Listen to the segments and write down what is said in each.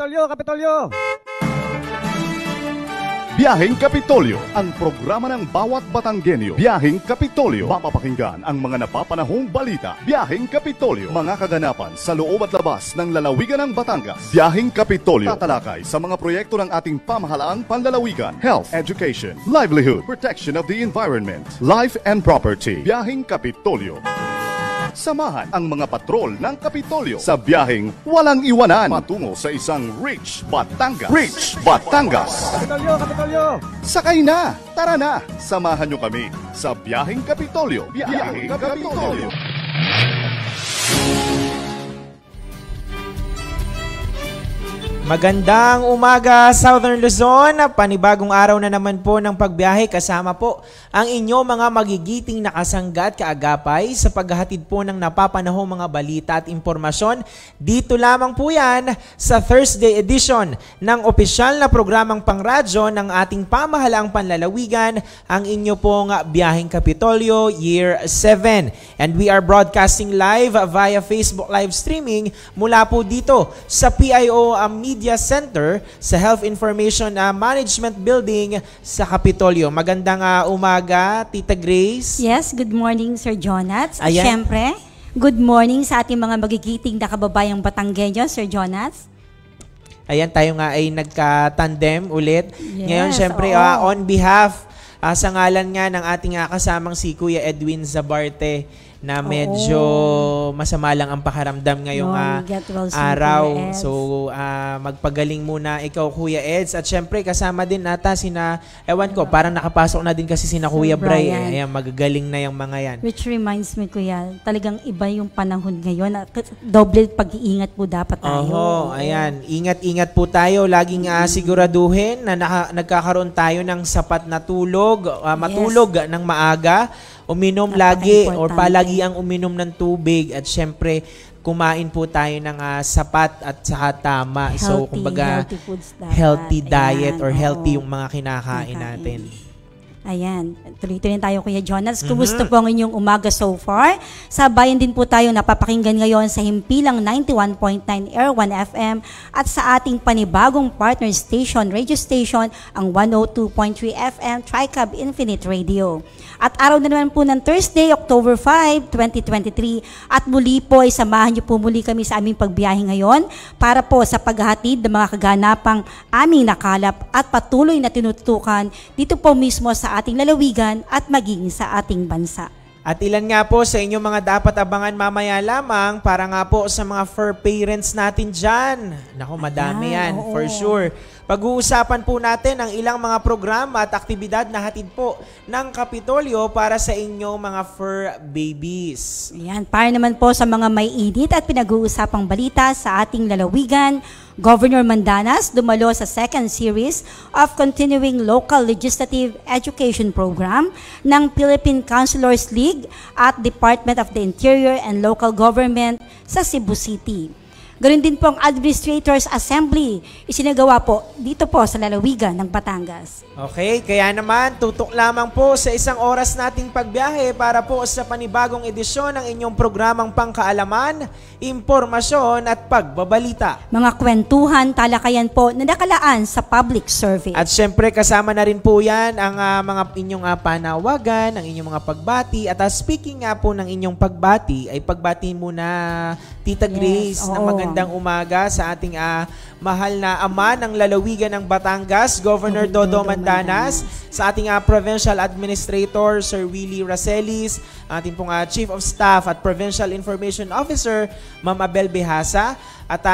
Kapitolyo, Kapitolyo! Biyaheng Kapitolyo, ang programa ng bawat Batanggenyo. Biyaheng Kapitolyo, mapapakinggan ang mga napapanahong balita. Biyaheng Kapitolyo, mga kaganapan sa loob at labas ng lalawigan ng Batangas. Biyaheng Kapitolyo, tatalakay sa mga proyekto ng ating pamahalaang panlalawigan, health, education, livelihood, protection of the environment, life and property. Biyaheng Kapitolyo. Samahan ang mga patrol ng Kapitolyo sa biyaheng walang iwanan patungo sa isang Rich Batangas. Rich Batangas! Kapitolyo, Kapitolyo! Sakay na! Tara na! Samahan nyo kami sa biyaheng Kapitolyo. Biyaheng Kapitolyo! Magandang umaga, Southern Luzon. Panibagong araw na naman po ng pagbiyahe kasama po ang inyo mga magigiting na kasangga at kaagapay sa paghahatid po ng napapanahong mga balita at impormasyon. Dito lamang po yan sa Thursday edition ng opisyal na programang pangradyo ng ating pamahalaang panlalawigan, ang inyo pong Biyaheng Kapitolyo Year 7. And we are broadcasting live via Facebook live streaming mula po dito sa PIO Media Center sa Health Information Management Building sa Kapitolyo. Magandang umaga, Tita Grace. Yes, good morning, Sir Jonas. At Ayan. syempre, good morning sa ating mga magigiting na kababayang Batanggenyo, Sir Jonas. Ayan, tayo nga ay nagka-tandem ulit. Yes, Ngayon, syempre, oo. on behalf, sa ngalan nga ng ating kasamang si Kuya Edwin Zabarte, na medyo masama lang ang pakaramdam ngayong get well soon, araw. Kuya Eds. So, magpagaling muna ikaw, Kuya Eds. At syempre, kasama din nata sina, ewan ko, parang nakapasok na din kasi sina Sir Kuya Bray. Brian. Ayan, magagaling na yung mga yan. Which reminds me, Kuya, talagang iba yung panahon ngayon. Doble pag-iingat po dapat tayo. Oho, ayan. Ingat-ingat po tayo. Laging siguraduhin na nagkakaroon tayo ng sapat na tulog, matulog ng maaga. Uminom lagi or palagi ang uminom ng tubig at syempre kumain po tayo ng sapat at saka tama. So kumbaga healthy diet or healthy yung mga kinakain natin. Ayan, tuloy-tuloy tayo, Kuya Jonas. Kumusta po ang inyong umaga so far? Sa bayan din po tayo napapakinggan ngayon sa himpilang 91.9 Air 1 FM at sa ating panibagong partner station, radio station, ang 102.3 FM Tricab Infinite Radio. At araw na naman po ng Thursday, October 5, 2023. At muli po ay samahan niyo po muli kami sa aming pagbiyahe ngayon para po sa paghahatid ng mga kaganapang aming nakalap at patuloy na tinututukan dito po mismo sa ating lalawigan at maging sa ating bansa. At ilan nga po sa inyong mga dapat abangan mamaya lamang para nga po sa mga fur parents natin dyan. Naku, madami yan, for sure. Pag-uusapan po natin ang ilang mga programa at aktibidad na hatid po ng Kapitolyo para sa inyong mga fur babies. Ayan, para naman po sa mga may init at pinag-uusapang balita sa ating lalawigan, Governor Mandanas dumalo sa second series of Continuing Local Legislative Education Program ng Philippine Councilors League at Department of the Interior and Local Government sa Cebu City. Ganoon din po ang Administrators Assembly, isinagawa po dito po sa lalawigan ng Batangas. Okay, kaya naman tutok lamang po sa isang oras nating pagbiyahe para po sa panibagong edisyon ng inyong programang pangkaalaman, impormasyon at pagbabalita. Mga kwentuhan, talakayan po na nakalaan sa public service. At syempre kasama na rin po yan ang mga inyong panawagan, ang inyong mga pagbati. At speaking nga po ng inyong pagbati, ay pagbati muna Tita Grace na magandang umaga sa ating mahal na ama ng lalawigan ng Batangas, Governor Dodo Mandanas, sa ating Provincial Administrator, Sir Willie Racelis, ating pong Chief of Staff at Provincial Information Officer, Ma'am Abel Behasa, at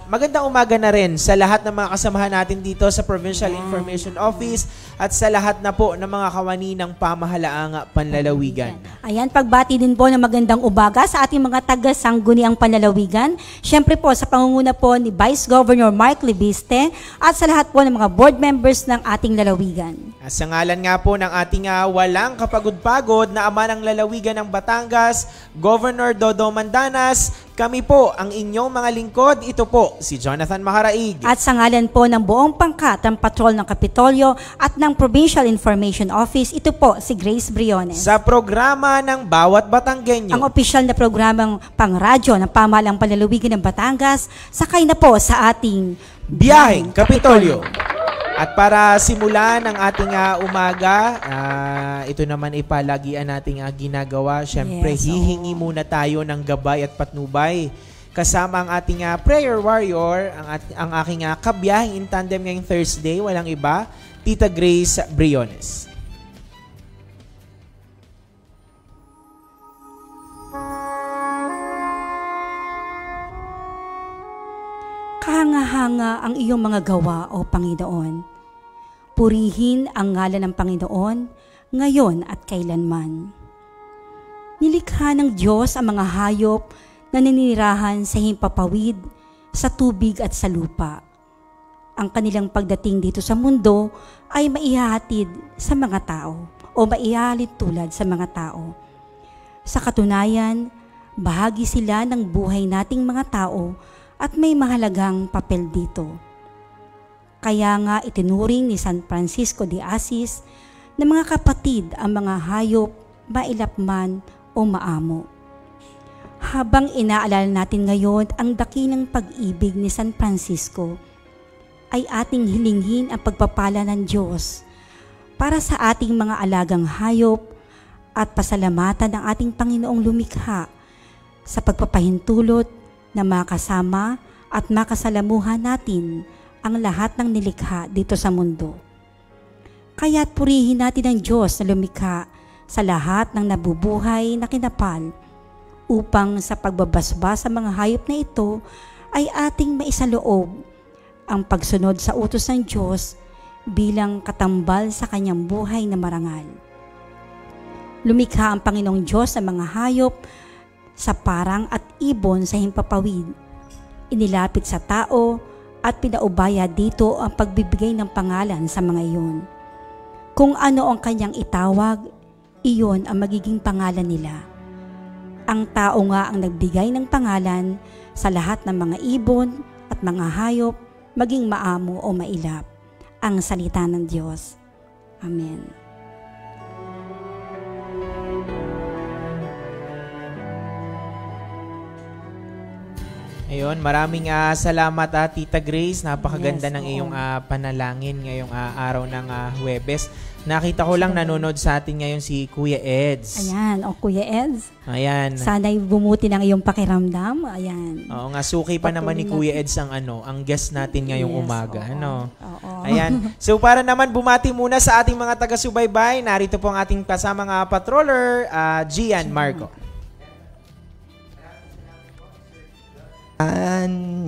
magandang umaga na rin sa lahat ng mga kasamahan natin dito sa Provincial Information Office at sa lahat na po ng mga kawani ng pamahalaang panlalawigan. Ayan, pagbati din po ng magandang umaga sa ating mga taga-sangguniang panlalawigan. Siyempre po sa pangunguna po ni Vice Governor Mark Libiste at sa lahat po ng mga board members ng ating lalawigan. Sa ngalan nga po ng ating walang kapagod-pagod na ama ng lalawigan ng Batangas, Governor Dodo Mandanas, kami po ang inyong mga lingkod. Ito po si Jonathan Maharaig. At sa ngalan po ng buong pangkat ng Patrol ng Kapitolyo at ng Provincial Information Office, ito po si Grace Briones. Sa programa ng Bawat Batanggenyo, ang opisyal na programang pangradyo ng pamahalaang panlalawigan ng Batangas, sakay na po sa ating Biyaheng Kapitolyo. At para simulan ang ating umaga, ito naman ipalagian nating ginagawa. Siyempre, hihingi muna tayo ng gabay at patnubay. Kasama ang ating prayer warrior, ang aking kabiyaheng in tandem ngayong Thursday, walang iba, Tita Grace Briones. Kahanga-hanga ang iyong mga gawa, O Panginoon. Purihin ang ngalan ng Panginoon, ngayon at kailanman. Nilikha ng Diyos ang mga hayop na naninirahan sa himpapawid, sa tubig at sa lupa. Ang kanilang pagdating dito sa mundo ay maihahatid sa mga tao o maihahalid tulad sa mga tao. Sa katunayan, bahagi sila ng buhay nating mga tao at may mahalagang papel dito. Kaya nga itinuring ni San Francisco de Assis na mga kapatid ang mga hayop, mailapman o maamo. Habang inaalala natin ngayon ang dakilang pag-ibig ni San Francisco, ay ating hilinghin ang pagpapala ng Diyos para sa ating mga alagang hayop at pasalamatan ng ating Panginoong lumikha sa pagpapahintulot na makasama at makasalamuhan natin ang lahat ng nilikha dito sa mundo. Kaya't purihin natin ang Diyos na lumikha sa lahat ng nabubuhay na kinapal upang sa pagbabasbas sa mga hayop na ito ay ating maisaloob ang pagsunod sa utos ng Diyos bilang katambal sa kanyang buhay na marangal. Lumikha ang Panginoong Diyos sa mga hayop sa parang at ibon sa himpapawid. Inilapit sa tao at pinaubaya dito ang pagbibigay ng pangalan sa mga iyon. Kung ano ang kanyang itawag, iyon ang magiging pangalan nila. Ang tao nga ang nagbigay ng pangalan sa lahat ng mga ibon at mga hayop, maging maamo o mailap. Ang salita ng Diyos. Amen. Ayun, maraming salamat Tita Grace. Napakaganda ng iyong panalangin ngayong araw ng Huwebes. Nakita ko lang nanonood sa atin ngayon si Kuya Eds. Ayan, Kuya Eds. Ayan. Sana'y bumuti ng iyong pakiramdam. Ayan. Oo nga, suki pa naman ni Kuya Eds ang guest natin ngayong umaga. Oo. Ayan. So para naman bumati muna sa ating mga taga-subaybay, narito po ang ating kasamang patroller, Gian Marco.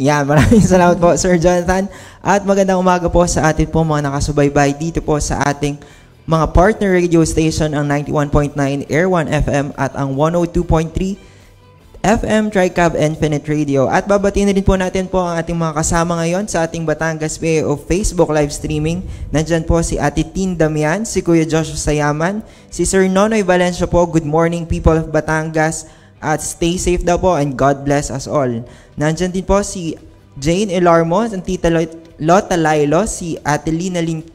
Maraming salamat po Sir Jonathan at magandang umaga po sa atin po mga nakasubaybay dito po sa ating mga partner radio station ang 91.9 Air 1 FM at ang 102.3 FM Tricab Infinite Radio. At babatiin rin po natin po ang ating mga kasama ngayon sa ating Batangas PAO Facebook live streaming. Nandyan po si Ate Tin Damian, si Kuya Joshua Sayaman, si Sir Nonoy Valencia po. Good morning people of Batangas. At stay safe daw po and God bless us all. Nandyan din po si Jane Elarmo, ang Tita Lota Lailo, si Ate Lina Lynn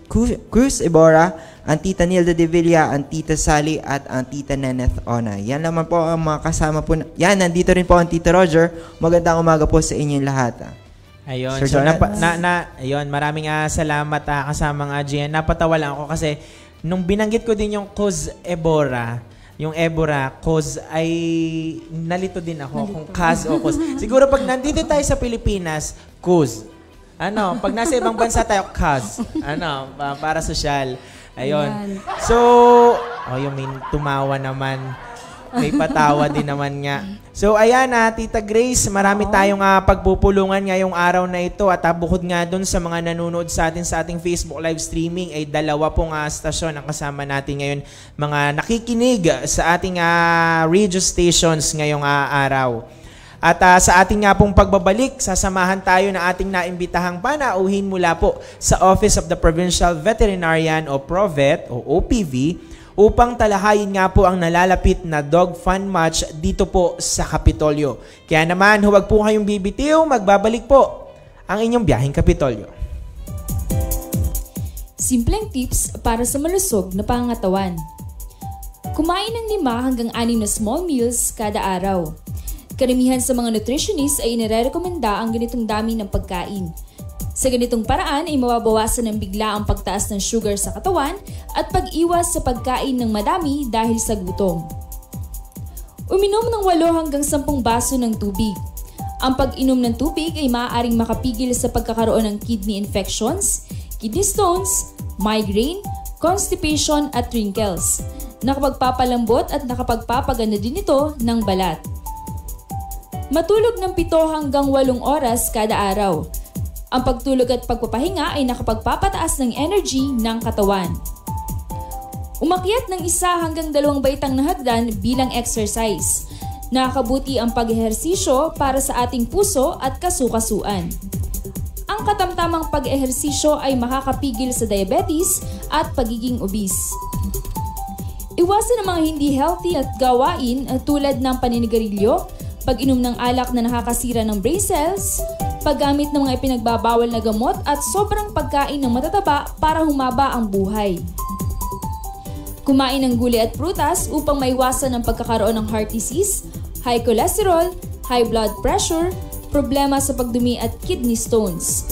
Cruz Ibora, ang Tita Nilda De Villa, ang Tita Sally at ang Tita Neneth Ona. Yan naman po ang mga kasama po. Yan, nandito rin po ang Tita Roger. Magandang umaga po sa inyong lahat. Ayun, Sir so ayun, maraming salamat kasama nga Gian. Napatawa lang ako kasi nung binanggit ko din yung Cos Ebora, yung Ebora, cause ay nalito din ako kung cause o cause. Siguro pag nandito tayo sa Pilipinas, cause. Pag nasa ibang bansa tayo, cause. Para sosyal. Ayun. So, yung may tumawa naman. May patawa din naman nga. So, ayan Tita Grace, marami tayong pagpupulungan ngayong araw na ito. At bukod nga dun sa mga nanonood sa atin sa ating Facebook live streaming, ay dalawa pong stasyon ang kasama natin ngayon. Mga nakikinig sa ating radio stations ngayong araw. At sa ating nga pong pagbabalik, sasamahan tayo ng ating naimbitahang panauhin mula po sa Office of the Provincial Veterinarian o PROVET o OPV, upang talahayin nga po ang nalalapit na dog fun match dito po sa Kapitolyo. Kaya naman, huwag po kayong bibitiw, magbabalik po ang inyong biyaheng Kapitolyo. Simpleng tips para sa malusog na pangangatawan. Kumain ng 5 hanggang 6 na small meals kada araw. Karamihan sa mga nutritionist ay inirekomenda ang ganitong dami ng pagkain. Sa ganitong paraan ay mababawasan ng bigla ang pagtaas ng sugar sa katawan at pag-iwas sa pagkain ng madami dahil sa gutom. Uminom ng 8 hanggang 10 baso ng tubig. Ang pag-inom ng tubig ay maaaring makapigil sa pagkakaroon ng kidney infections, kidney stones, migraine, constipation at wrinkles. Nakapagpapalambot at nakapagpapaganda din ito ng balat. Matulog ng 7 hanggang 8 oras kada araw. Ang pagtulog at pagpapahinga ay nakapagpapataas ng energy ng katawan. Umakyat ng 1 hanggang 2 baitang na hagdan bilang exercise. Nakakabuti ang pag-ehersisyo para sa ating puso at kasukasuan. Ang katamtamang pag-ehersisyo ay makakapigil sa diabetes at pagiging obese. Iwasan ang mga hindi healthy at gawain tulad ng paninigarilyo, pag-inom ng alak na nakakasira ng brain cells, paggamit ng mga ipinagbabawal na gamot at sobrang pagkain ng matataba para humaba ang buhay. Kumain ng gulay at prutas upang maiwasan ang pagkakaroon ng heart disease, high cholesterol, high blood pressure, problema sa pagdumi at kidney stones.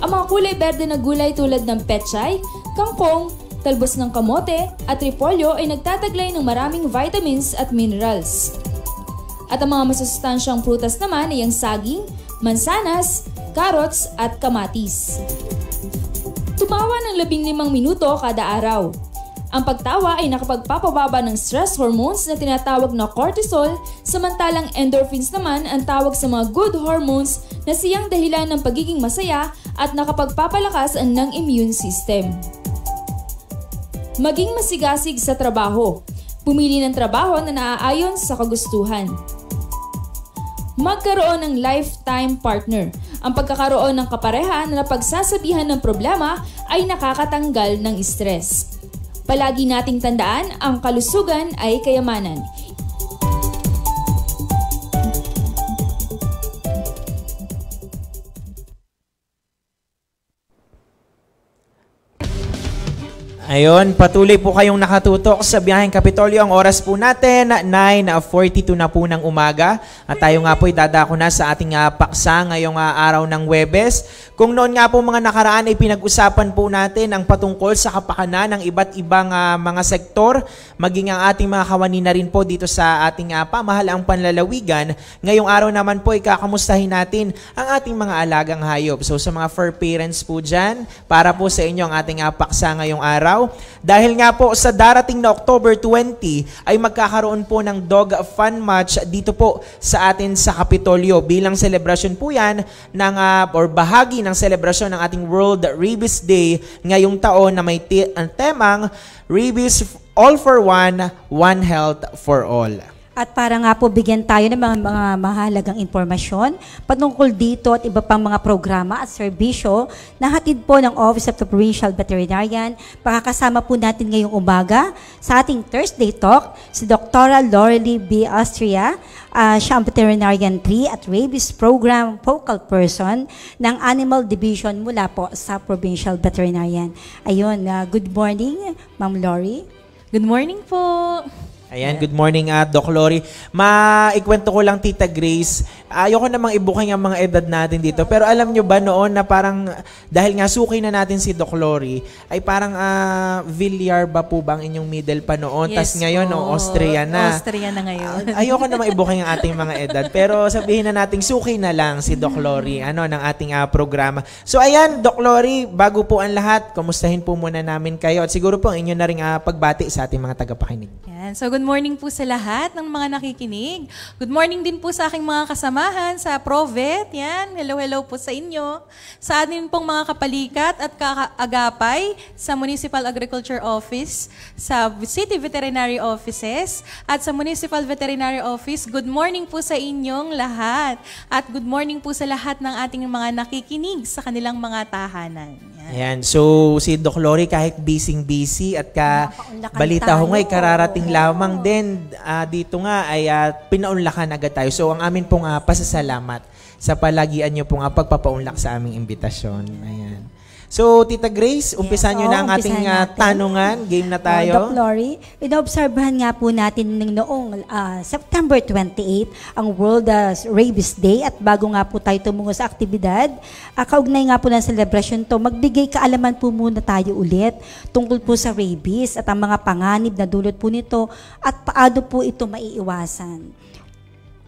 Ang mga kulay berde na gulay tulad ng pechay, kangkong, talbos ng kamote at repolyo ay nagtataglay ng maraming vitamins at minerals. At ang mga masustansyang prutas naman ay ang saging, mansanas, carrots at kamatis. Tumawa ng 15 minuto kada araw. Ang pagtawa ay nakapagpapababa ng stress hormones na tinatawag na cortisol, samantalang endorphins naman ang tawag sa mga good hormones na siyang dahilan ng pagiging masaya at nakapagpapalakas ng immune system. Maging masigasig sa trabaho. Pumili ng trabaho na naaayon sa kagustuhan. Magkaroon ng lifetime partner. Ang pagkakaroon ng kapareha na napagsasabihan ng problema ay nakakatanggal ng stress. Palagi nating tandaan, ang kalusugan ay kayamanan. Ayun, patuloy po kayong nakatutok sa Biyaheng Kapitolyo. Ang oras po natin, 9:42 na po ng umaga. At tayo nga po dadako na sa ating paksa ngayong araw ng Huwebes. Kung noon nga po mga nakaraan ay pinag-usapan po natin ang patungkol sa kapakanan ng iba't ibang mga sektor, maging ang ating mga kawani na rin po dito sa ating pamahalaang panlalawigan. Ngayong araw naman po ay kakamustahin natin ang ating mga alagang hayop. So sa mga fur parents po dyan, para po sa inyo ang ating paksa ngayong araw. Dahil nga po sa darating na October 20 ay magkakaroon po ng dog fun match dito po sa atin sa Kapitolyo. Bilang celebration po yan ng, or bahagi ng selebrasyon ng ating World Rabies Day ngayong taon na may ang temang Rabies All for One, One Health for All. At para nga po bigyan tayo ng mga mahalagang impormasyon patungkol dito at iba pang mga programa at serbisyo na hatid po ng Office of the Provincial Veterinarian, pakakasama po natin ngayong umaga sa ating Thursday Talk si Dr. Lorelie B. Austria, siya ang Veterinarian 3 at Rabies Program Focal Person ng Animal Division mula po sa Provincial Veterinarian. Ayun, good morning, Ma'am Lori. Good morning po. Ayan, good morning Doc Lori. Maikwento ko lang Tita Grace, ayoko namang ibuking ang mga edad natin dito. Pero alam nyo ba noon na parang, dahil nga suki na natin si Doc Lori, ay parang Villar ba po ba ang inyong middle pa noon? Yes, tas ngayon, Austria na. Austria na ngayon. Ayoko namang ibuking ang ating mga edad. Pero sabihin na nating suki na lang si Doc Lori ng ating programa. So ayan, Doc Lori, bago po ang lahat, kumustahin po muna namin kayo. At siguro po ang inyo na ring pagbati sa ating mga tagapakinig. Yan. So good morning po sa lahat ng mga nakikinig. Good morning din po sa aking mga kasamahan sa Provet. Yan. Hello po sa inyo. Sa atin pong mga kapalikat at kaagapay sa Municipal Agriculture Office, sa City Veterinary Offices, at sa Municipal Veterinary Office. Good morning po sa inyong lahat. At good morning po sa lahat ng ating mga nakikinig sa kanilang mga tahanan. Ayan. So, si Doc Lori kahit busy at balita ko ngay kararating lamang din dito nga ay pinaunlakan agad tayo. So, ang amin pong pasasalamat sa palagian nyo pong pagpapaunlak sa aming imbitasyon. Ayan. So, Tita Grace, umpisan nyo na ang ating umpisahan natin. tanungan. Game na tayo. Doc Lori, inoobserbahan nga po natin noong September 28 ang World Rabies Day at bago nga po tayo tumungo sa aktibidad, kaugnay nga po ng celebration to, magbigay kaalaman po muna tayo ulit tungkol po sa rabies at ang mga panganib na dulot po nito at paano po ito maiiwasan.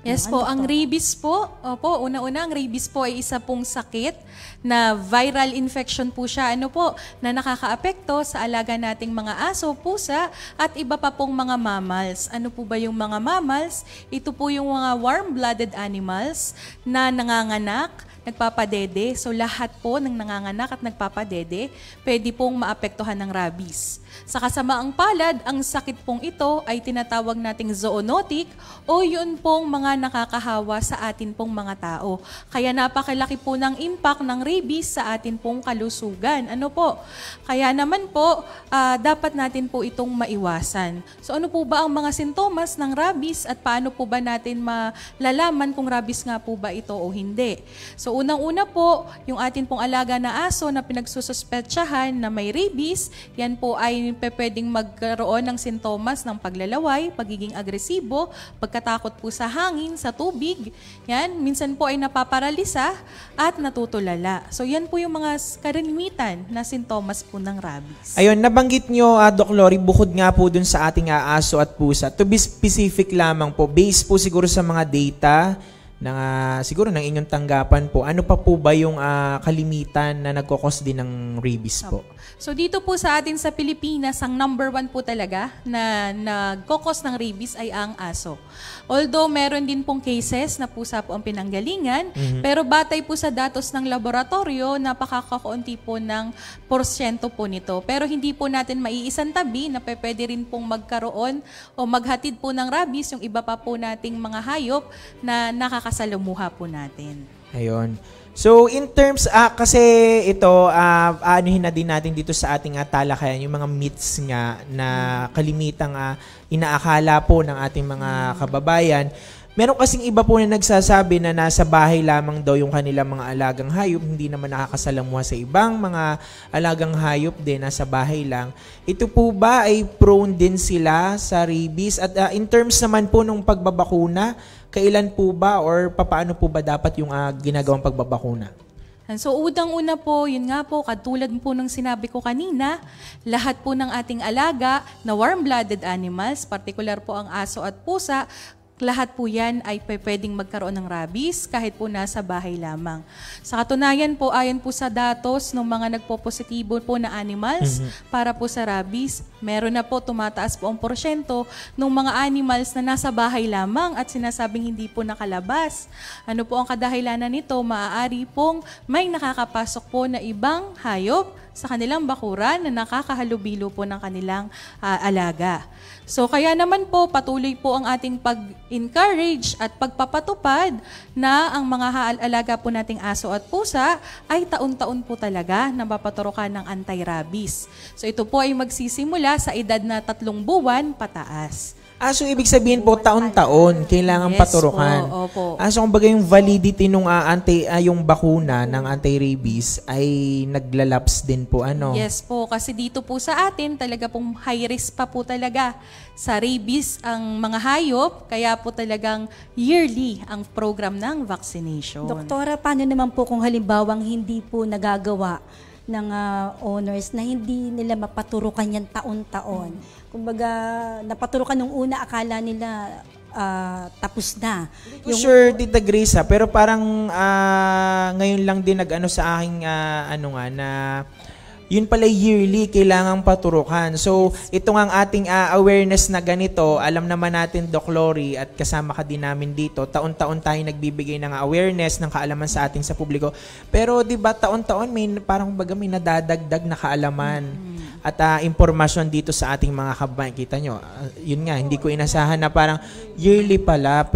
Yes po, ang rabies po, una-una, ang rabies po ay isa pong sakit na viral infection po siya. Ano po, na nakakaapekto sa alaga nating mga aso, pusa, at iba pa pong mga mammals. Ano po ba yung mga mammals? Ito po yung mga warm-blooded animals na nanganganak, nagpapadede. So lahat po ng nanganganak at nagpapadede, pwede pong maapektuhan ng rabies. Sa kasamaang palad, ang sakit pong ito ay tinatawag nating zoonotic o yun pong mga nakakahawa sa atin pong mga tao. Kaya napakalaki po ng impact ng rabies sa atin pong kalusugan. Ano po? Kaya naman po, dapat natin po itong maiwasan. So ano po ba ang mga sintomas ng rabies at paano po ba natin malalaman kung rabies nga po ba ito o hindi? So unang-una po, yung atin pong alaga na aso na pinagsususpetsahan na may rabies, yan po ay pwedeng magkaroon ng sintomas ng paglalaway, pagiging agresibo, pagkatakot po sa hangin, sa tubig. Yan, minsan po ay napaparalisa at natutulala. So yan po yung mga karaniwan na sintomas po ng rabies. Ayun, nabanggit nyo, Doc Lori, bukod nga po dun sa ating aso at pusa. To be specific lamang po, based po siguro sa mga data siguro ng inyong tanggapan po, ano pa po ba yung kalimitan na nagkukos din ng rabies po? So dito po sa atin sa Pilipinas, ang number 1 po talaga na nagkukos ng rabies ay ang aso. Although meron din pong cases na pusa po ang pinanggalingan, pero batay po sa datos ng laboratorio, napakakaunti po ng porsyento po nito. Pero hindi po natin maiisantabi na pwede rin pong magkaroon o maghatid po ng rabies yung iba pa po nating mga hayop na nakakasalamuha po natin. Ayun. So, in terms, kasi ito, aanuhin na din natin dito sa ating talakayan, yung mga myths nga na kalimitang inaakala po ng ating mga kababayan. Meron kasing iba po na nagsasabi na nasa bahay lamang daw yung kanilang mga alagang hayop, hindi naman nakakasalamuha sa ibang mga alagang hayop din, nasa bahay lang. Ito po ba ay prone din sila sa rabies? At in terms naman po ng pagbabakuna, kailan po ba or papaano po ba dapat yung ginagawang pagbabakuna? So, unang-una po, yun nga po, katulad po ng sinabi ko kanina, lahat po ng ating alaga na warm-blooded animals, particular po ang aso at pusa, lahat po yan ay pwedeng magkaroon ng rabies kahit po nasa bahay lamang. Sa katunayan po, ayon po sa datos ng mga nagpo-positibo po na animals para po sa rabies, meron na po tumataas po ang porsyento ng mga animals na nasa bahay lamang at sinasabing hindi po nakalabas. Ano po ang kadahilanan nito? Maaari pong may nakakapasok po na ibang hayop sa kanilang bakuran na nakakahalubilo po ng kanilang alaga. So kaya naman po patuloy po ang ating pag-encourage at pagpapatupad na ang mga alaga po nating aso at pusa ay taon-taon po talaga na mapaturukan ng anti-rabies. So ito po ay magsisimula sa edad na 3 buwan pataas. So ibig sabihin po, taon-taon kailangan paturukan. Opo. So kumbaga yung validity nung yung bakuna ng anti-rabies ay naglalaps din po, ano? Yes po, kasi dito po sa atin talaga pong high risk pa po talaga sa rabies ang mga hayop, kaya po talagang yearly ang program ng vaccination. Doktora, paano naman po kung halimbawang hindi po nagagawa ng owners na hindi nila mapaturukan yan taon-taon? Kumbaga, napaturukan nung una, akala nila tapos na. Sure, Tita Grace, pero parang ngayon lang din nag-ano sa aking na yun pala yearly kailangang paturukan. So, ito nga ang ating awareness na ganito, alam naman natin, Doc Lori, at kasama ka din namin dito, taon-taon tayo nagbibigay ng awareness, ng kaalaman sa ating sa publiko. Pero, di ba, taon-taon may parang kumbaga may nadadagdag na kaalaman at impormasyon dito sa ating mga kababayan. Kita nyo, yun nga, hindi ko inasahan na parang yearly pala,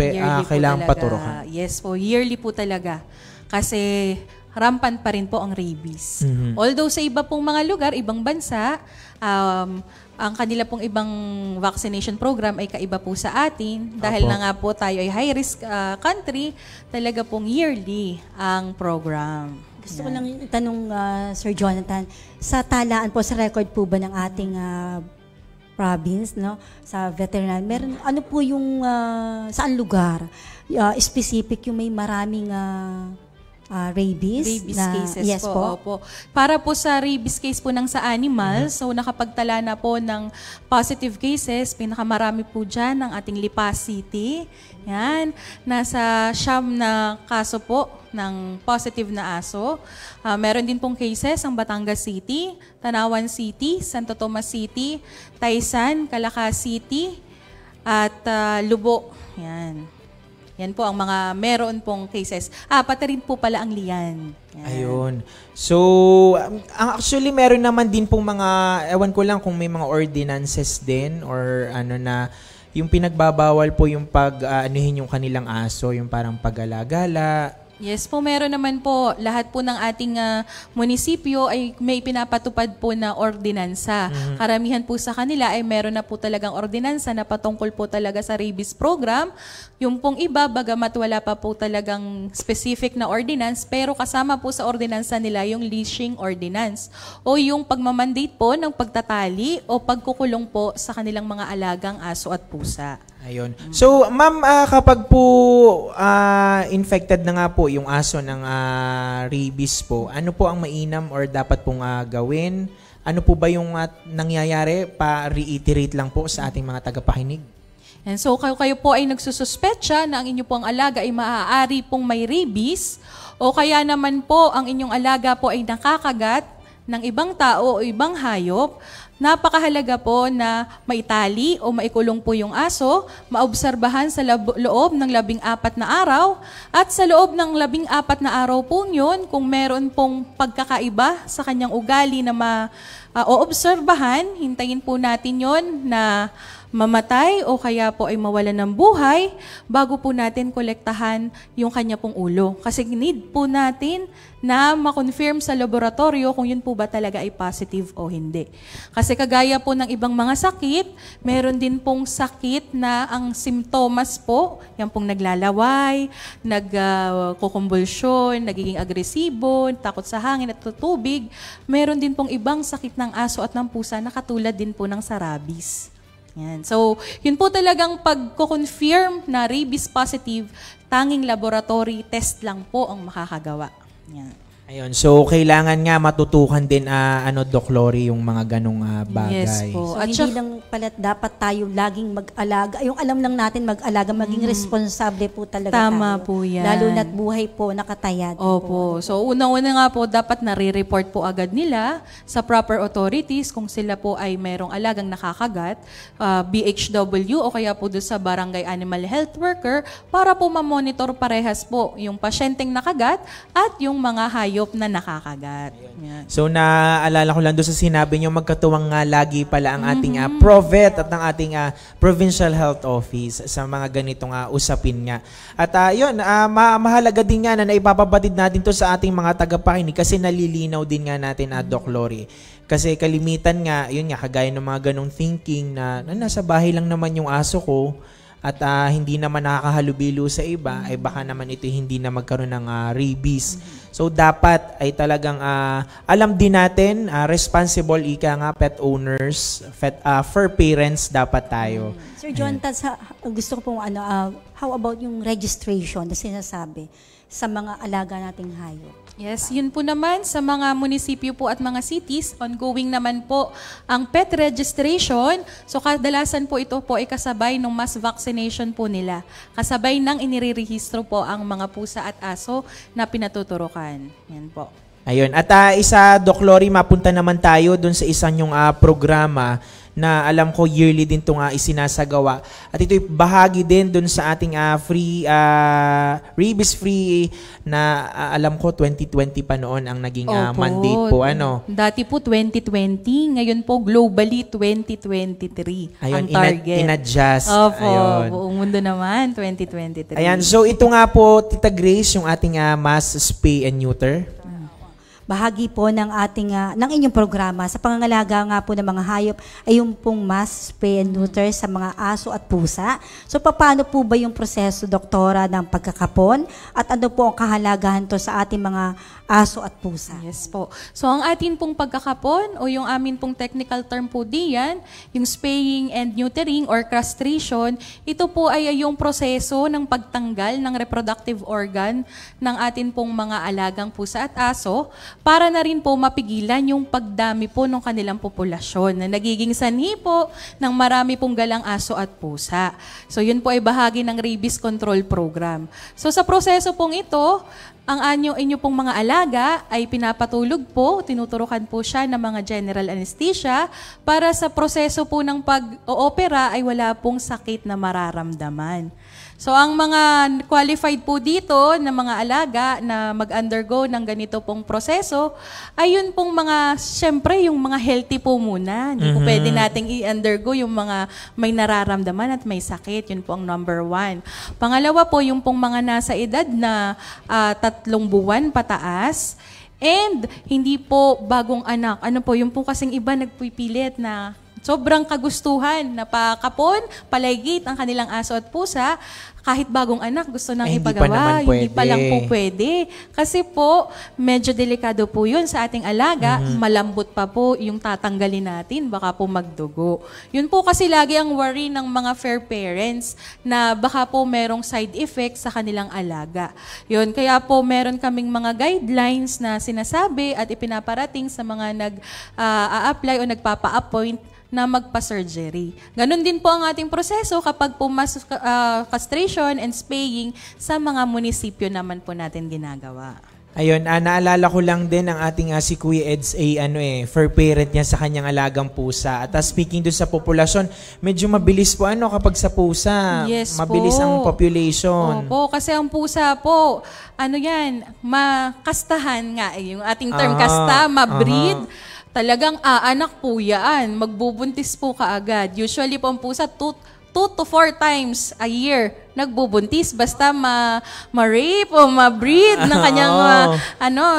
kailangang paturukan. Yes po, yearly po talaga. Kasi rampant pa rin po ang rabies. Mhm. Although sa iba pong mga lugar, ibang bansa, ang kanila pong ibang vaccination program ay kaiba po sa atin. Dahil Opo. na nga po tayo ay high-risk country, talaga pong yearly ang program. Gusto ko lang itanong, Sir Jonathan, sa talaan po, sa record po ba ng ating province, no, sa veterinary, meron, ano po yung, saan lugar, specific yung may maraming rabies? Rabies na, cases yes po. Opo. Para po sa rabies case po ng sa animals, so nakapagtala na po ng positive cases, pinakamarami po dyan ng ating Lipa City. Yan. Nasa siyam na kaso po ng positive na aso. Meron din pong cases ang Batangas City, Tanawan City, Santo Tomas City, Taysan, Calaca City, at Lubo. Yan. Yan po ang mga meron pong cases. Pati rin po pala ang Lian. Yan. Ayun. So, actually meron naman din pong mga, ewan ko lang kung may mga ordinances din or ano na, yung pinagbabawal po yung anuhin yung kanilang aso, yung parang pag-alagala. Yes po, meron naman po. Lahat po ng ating munisipyo ay may pinapatupad po na ordinansa. Karamihan po sa kanila ay meron na po talagang ordinansa na patungkol po talaga sa rabies program. Yung pong iba, bagamat wala pa po talagang specific na ordinance, pero kasama po sa ordinansa nila yung leashing ordinance o yung pagmamandate po ng pagtatali o pagkukulong po sa kanilang mga alagang aso at pusa. Ayun. So, ma'am, kapag po infected na nga po yung aso ng rabies po, ano po ang mainam or dapat pong gawin? Ano po ba yung nangyayari? Pa-reiterate lang po sa ating mga tagapakinig. And so kayo po ay nagsususpetsa na ang inyo pong alaga ay maaari pong may rabies o kaya naman po ang inyong alaga po ay nakakagat ng ibang tao o ibang hayop, napakahalaga po na maitali o maikulong po yung aso, maobserbahan sa loob ng 14 na araw, at sa loob ng 14 na araw po yun, kung meron pong pagkakaiba sa kanyang ugali na maobserbahan, hintayin po natin yon na mamatay o kaya po ay mawalan ng buhay bago po natin kolektahan yung kanya pong ulo. Kasi need po natin na ma-confirm sa laboratorio kung yun po ba talaga ay positive o hindi. Kasi kagaya po ng ibang mga sakit, meron din pong sakit na ang simptomas po, yan pong naglalaway, nagkukumbulsyon, nagiging agresibo, takot sa hangin at tubig. Meron din pong ibang sakit ng aso at ng pusa na katulad din po ng sa rabies. Yan. So, yun po talagang pagko-confirm na rabies positive, tanging laboratory test lang po ang makakagawa. Yan. Ayun. So, kailangan nga matutukan din, Doc Lori, yung mga ganong bagay. Yes po. So, At hindi lang pala dapat tayo laging mag-alaga. Yung alam lang natin mag-alaga, maging responsable po talaga Tama tayo. po yan. Lalo na't buhay po, nakatayad Opo. po. So, unang-una nga po, dapat nare-report po agad nila sa proper authorities kung sila po ay mayroong alagang nakakagat, BHW o kaya po doon sa barangay animal health worker para po ma-monitor parehas po yung pasyenteng nakagat at yung mga hayop na nakakagat. Yan. So, naalala ko lang doon sa sinabi nyo, magkatuwang nga lagi pala ang ating ProVet at ang ating Provincial Health Office sa mga ganitong usapin nga. At yun, mahalaga din nga na naipapabatid natin to sa ating mga tagapakinig kasi nalilinaw din nga natin, Doc Lori. Kasi kalimitan nga, yun nga, kagaya ng mga ganong thinking na nasa bahay lang naman yung aso ko, at hindi naman nakakahalubilo sa iba, ay baka naman ito hindi na magkaroon ng rabies. So, dapat ay talagang alam din natin, responsible pet owners, fur parents dapat tayo. Sir Jonathan, gusto ko pong how about yung registration na sinasabi sa mga alaga nating hayop? Yes, yun po naman sa mga munisipyo po at mga cities, ongoing naman po ang pet registration. So kadalasan po ito po ay kasabay ng mass vaccination po nila. Kasabay ng inirerehistro po ang mga pusa at aso na pinatuturukan. Yan po. Ayun. At Doc Lori, mapunta naman tayo dun sa isang yung programa na alam ko yearly din itong isinasagawa. At ito'y bahagi din dun sa ating free, rabies-free na alam ko 2020 pa noon ang naging mandate po. Dati po 2020, ngayon po globally 2023 ayun, ang target. In-adjust. Opo, ayun. buong mundo naman 2023. Ayan, so ito nga po, Tita Grace, yung ating mass spay and neuter. bahagi po ng ating ng inyong programa sa pangangalaga nga po ng mga hayop ay yung pong mass spay and neuter sa mga aso at pusa. So paano po ba yung proseso, doktora, ng pagkakapon at ano po ang kahalagahan to sa ating mga aso at pusa? Yes po. So ang atin pong pagkakapon o yung amin pong technical term po diyan, yung spaying and neutering or castration, ito po ay yung proseso ng pagtanggal ng reproductive organ ng atin pong mga alagang pusa at aso para na rin po mapigilan yung pagdami po ng kanilang populasyon na nagiging sanhi po ng marami pong galang aso at pusa. So yun po ay bahagi ng rabies control program. So sa proseso pong ito, ang inyo pong mga alaga ay pinapatulog po, tinuturukan po siya ng mga general anesthesia para sa proseso po ng pag-oopera ay wala pong sakit na mararamdaman. So ang mga qualified po dito na mga alaga na mag-undergo ng ganito pong proseso, ay yun pong mga, syempre yung mga healthy po muna. Hindi po pwede nating i-undergo yung mga may nararamdaman at may sakit. Yun po ang number 1. Pangalawa po, yung pong mga nasa edad na 3 buwan pataas. And hindi po bagong anak. Ano po, yung po kasing iba nagpipilit na sobrang kagustuhan na pakapon, palaygit ang kanilang aso at pusa, kahit bagong anak gusto nang ipagawa, hindi pa lang po pwede. Kasi po, medyo delikado po yun sa ating alaga, malambot pa po yung tatanggalin natin, baka po magdugo. Yun po kasi lagi ang worry ng mga fair parents na baka po merong side effects sa kanilang alaga. Yun, kaya po meron kaming mga guidelines na sinasabi at ipinaparating sa mga nag-a-apply o nagpapa-appoint na magpa-surgery. Ganon din po ang ating proseso kapag pumasok castration and spaying sa mga munisipyo naman po natin ginagawa. Ayun, naalala ko lang din ang ating si Kuya Eds fur parent niya sa kanyang alagang pusa. At speaking doon sa populasyon, medyo mabilis po kapag sa pusa. Yes mabilis po. ang population. Opo, kasi ang pusa po, makastahan nga, yung ating term kasta, ma-breed. Talagang anak po yan. Magbubuntis po kaagad. Usually po ang pusa, 2 to 4 times a year nagbubuntis. Basta ma-rape o ma-breed ng kanyang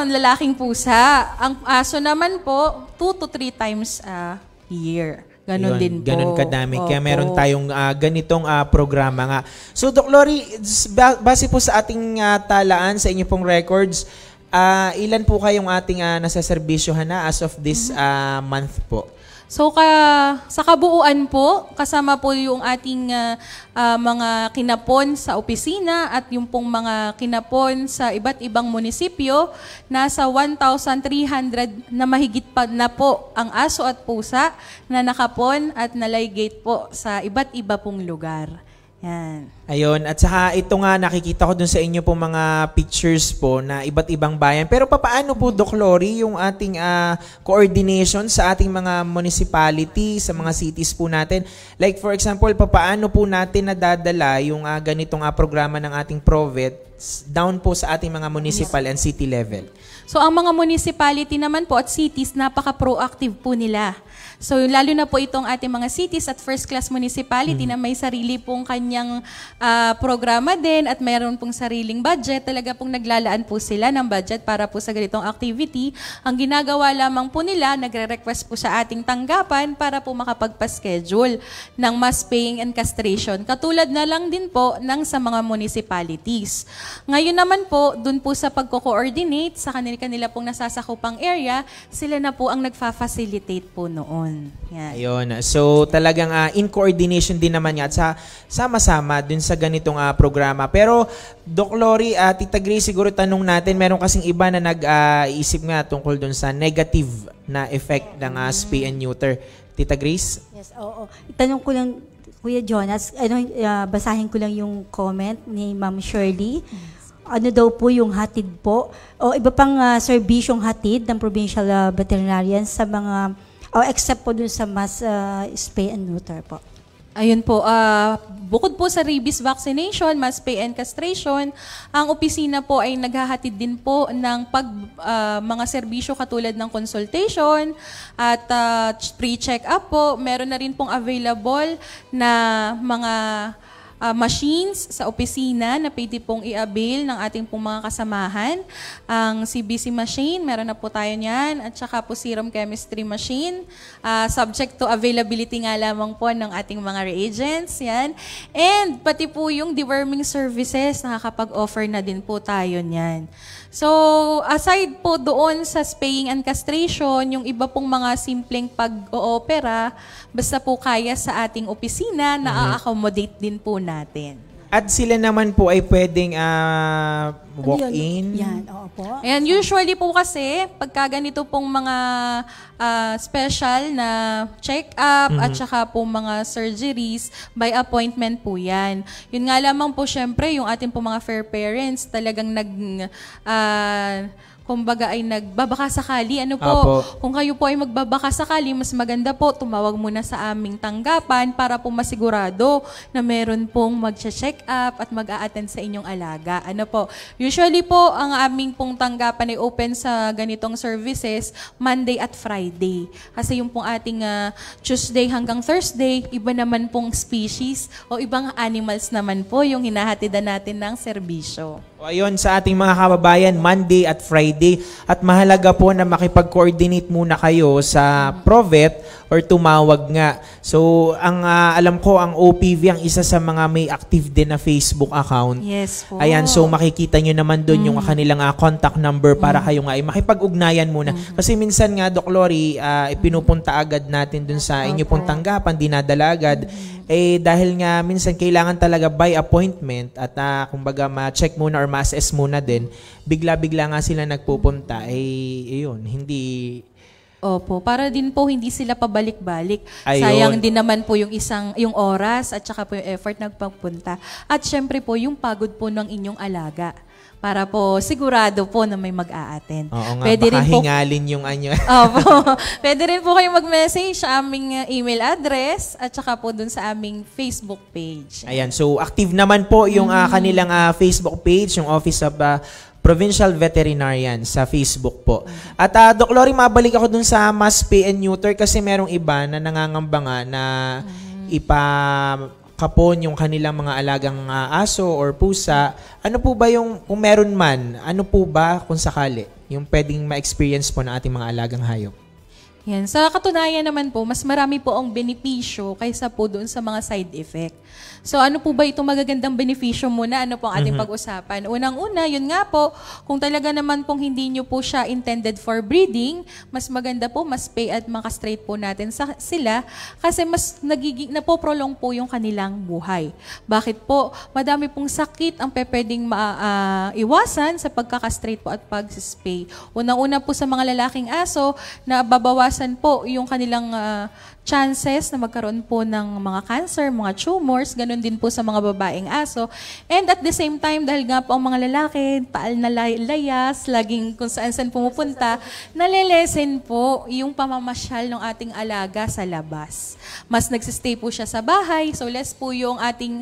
lalaking pusa. Ang aso naman po, 2 to 3 times a year. Ganon din po. Ganon kadami. Kaya meron tayong ganitong programa nga. So, Doc Lori, base po sa ating talaan, sa inyo pong records, ilan po kayong ating nasaservisyohan na as of this month po? So, sa kabuuan po, kasama po yung ating mga kinapon sa opisina at yung pong mga kinapon sa iba't ibang munisipyo, nasa 1,300 na mahigit pa na po ang aso at pusa na nakapon at nalaygate po sa iba't iba pong lugar. Yan. Ayun, at saka ito nga nakikita ko dun sa inyo po mga pictures po na iba't ibang bayan. Pero paano po, Doc Lori, yung ating coordination sa ating mga municipality, sa mga cities po natin? Like for example, paano po natin nadadala yung ganitong programa ng ating Provet down po sa ating mga municipal and city level? So ang mga municipality naman po at cities, napaka-proactive po nila. So lalo na po itong ating mga cities at first-class municipality na may sarili pong kanyang programa din at mayroon pong sariling budget. Talaga pong naglalaan po sila ng budget para po sa ganitong activity. Ang ginagawa lamang po nila, nagre-request po sa ating tanggapan para po makapagpa-schedule ng mass spaying and castration. Katulad na lang din po ng sa mga municipalities. Ngayon naman po, dun po sa pagko-coordinate sa kanila pong nasasakupang area, sila na po ang nagfa-facilitate po noon. Yan. Ayun. So talagang in coordination din naman nga at sama-sama dun sa ganitong programa. Pero Doc Lori, Tita Grace, siguro tanong natin, meron kasing iba na nag-iisip nga tungkol dun sa negative na effect ng spay and neuter. Tita Grace? Yes, oo. Itanong ko lang, Kuya Jonas, basahin ko lang yung comment ni Ma'am Shirley. Ano daw po yung hatid po o iba pang serbisyong hatid ng provincial veterinarians sa mga except po dun sa mass spay and neuter po? Ayun po, bukod po sa rabies vaccination, mass spay and castration, ang opisina po ay naghahatid din po ng mga serbisyo katulad ng consultation at pre-check-up po. Meron na rin pong available na mga machines sa opisina na pwede pong i-avail ng ating pong mga kasamahan. Ang CBC machine, meron na po tayo niyan. At saka po serum chemistry machine. Subject to availability nga lamang po ng ating mga reagents. Yan. And pati po yung deworming services, nakakapag-offer na din po tayo niyan. So, aside po doon sa spaying and castration, yung iba pong mga simpleng pag-oopera, basta po kaya sa ating opisina, na-accommodate din po natin. At sila naman po ay pwedeng walk-in. Yan, oo po. And usually po kasi, pagka ganito pong mga special na check-up at saka po mga surgeries, by appointment po yan. Yun nga lamang po syempre, yung ating po mga fair parents talagang kumbaga ay nagbabaka sakali. Ano po, Apo. kung kayo po ay magbabaka sakali, mas maganda po, tumawag muna sa aming tanggapan para po masigurado na meron pong mag-check up at mag-a-attend sa inyong alaga. Ano po, usually po, ang aming pong tanggapan ay open sa ganitong services Monday at Friday. Kasi yung pong ating Tuesday hanggang Thursday, iba naman pong species o ibang animals naman po yung hinahatidan natin ng serbisyo. O ayun, sa ating mga kababayan, Monday at Friday. At mahalaga po na makipag-coordinate muna kayo sa Provet or tumawag nga. So, ang alam ko, ang OPV ang isa sa mga may active din na Facebook account. Yes po. Ayan, so makikita nyo naman doon yung kanilang contact number para kayo nga ay makipag-ugnayan muna. Kasi minsan nga, Doc Lori, ipinupunta agad natin doon sa inyo pong tanggapan, dinadala agad. Eh, dahil nga minsan kailangan talaga by appointment at kumbaga ma-check muna or ma-assess muna din, bigla-bigla nga sila nagpupunta, yun, hindi... Opo, para din po hindi sila pabalik-balik. Ayun. Sayang din naman po yung oras at saka po yung effort nagpapunta. At syempre po yung pagod po ng inyong alaga. Para po sigurado po na may mag-a-attend. Oo nga, Pwede baka rin po, hingalin yung anyo. Opo. Pwede rin po kayong mag-message sa aming email address at saka po dun sa aming Facebook page. Ayan, so active naman po yung kanilang Facebook page, yung Office of Provincial Veterinarian sa Facebook po. At Doc Lori, mabalik ako dun sa mass spay and neuter kasi merong iba na nangangamba nga na kapon yung kanilang mga alagang aso or pusa. Ano po ba yung, kung meron man, ano po ba kung sakali, yung pwedeng ma-experience po ng ating mga alagang hayop? Yan. Sa katunayan naman po, mas marami po ang benepisyo kaysa po doon sa mga side effect. So ano po ba itong magagandang benepisyo muna? Ano po ang ating pag-usapan? Unang-una, yun nga po, kung talaga naman pong hindi nyo po siya intended for breeding, mas maganda po, mas pay at makastraight po natin sila kasi mas napoprolong po yung kanilang buhay. Bakit po? Madami pong sakit ang pwedeng iwasan sa pagkakastraight po at pag-spay. Unang-una po sa mga lalaking aso na babawasan po yung kanilang chances na magkaroon po ng mga cancer, mga tumors, ganun din po sa mga babaeng aso. And at the same time, dahil nga po ang mga lalaki, paal na layas, laging kung saan-saan pumupunta, nalilesen po yung pamamasyal ng ating alaga sa labas. Mas nagsistay po siya sa bahay, so less po yung ating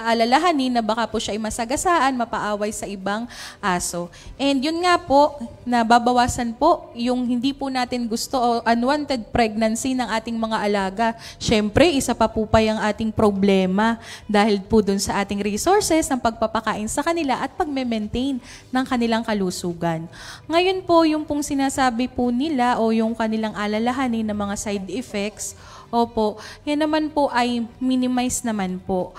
alalahanin na baka po siya ay masagasaan, mapaaway sa ibang aso. And yun nga po, nababawasan po yung hindi po natin gusto o unwanted pregnancy ng ating mga alaga. Siyempre, isa pa po yung ating problema dahil po dun sa ating resources ng pagpapakain sa kanila at pagme-maintain ng kanilang kalusugan. Ngayon po, yung pong sinasabi po nila o yung kanilang alalahanin ng mga side effects, opo, yan naman po ay minimize naman po.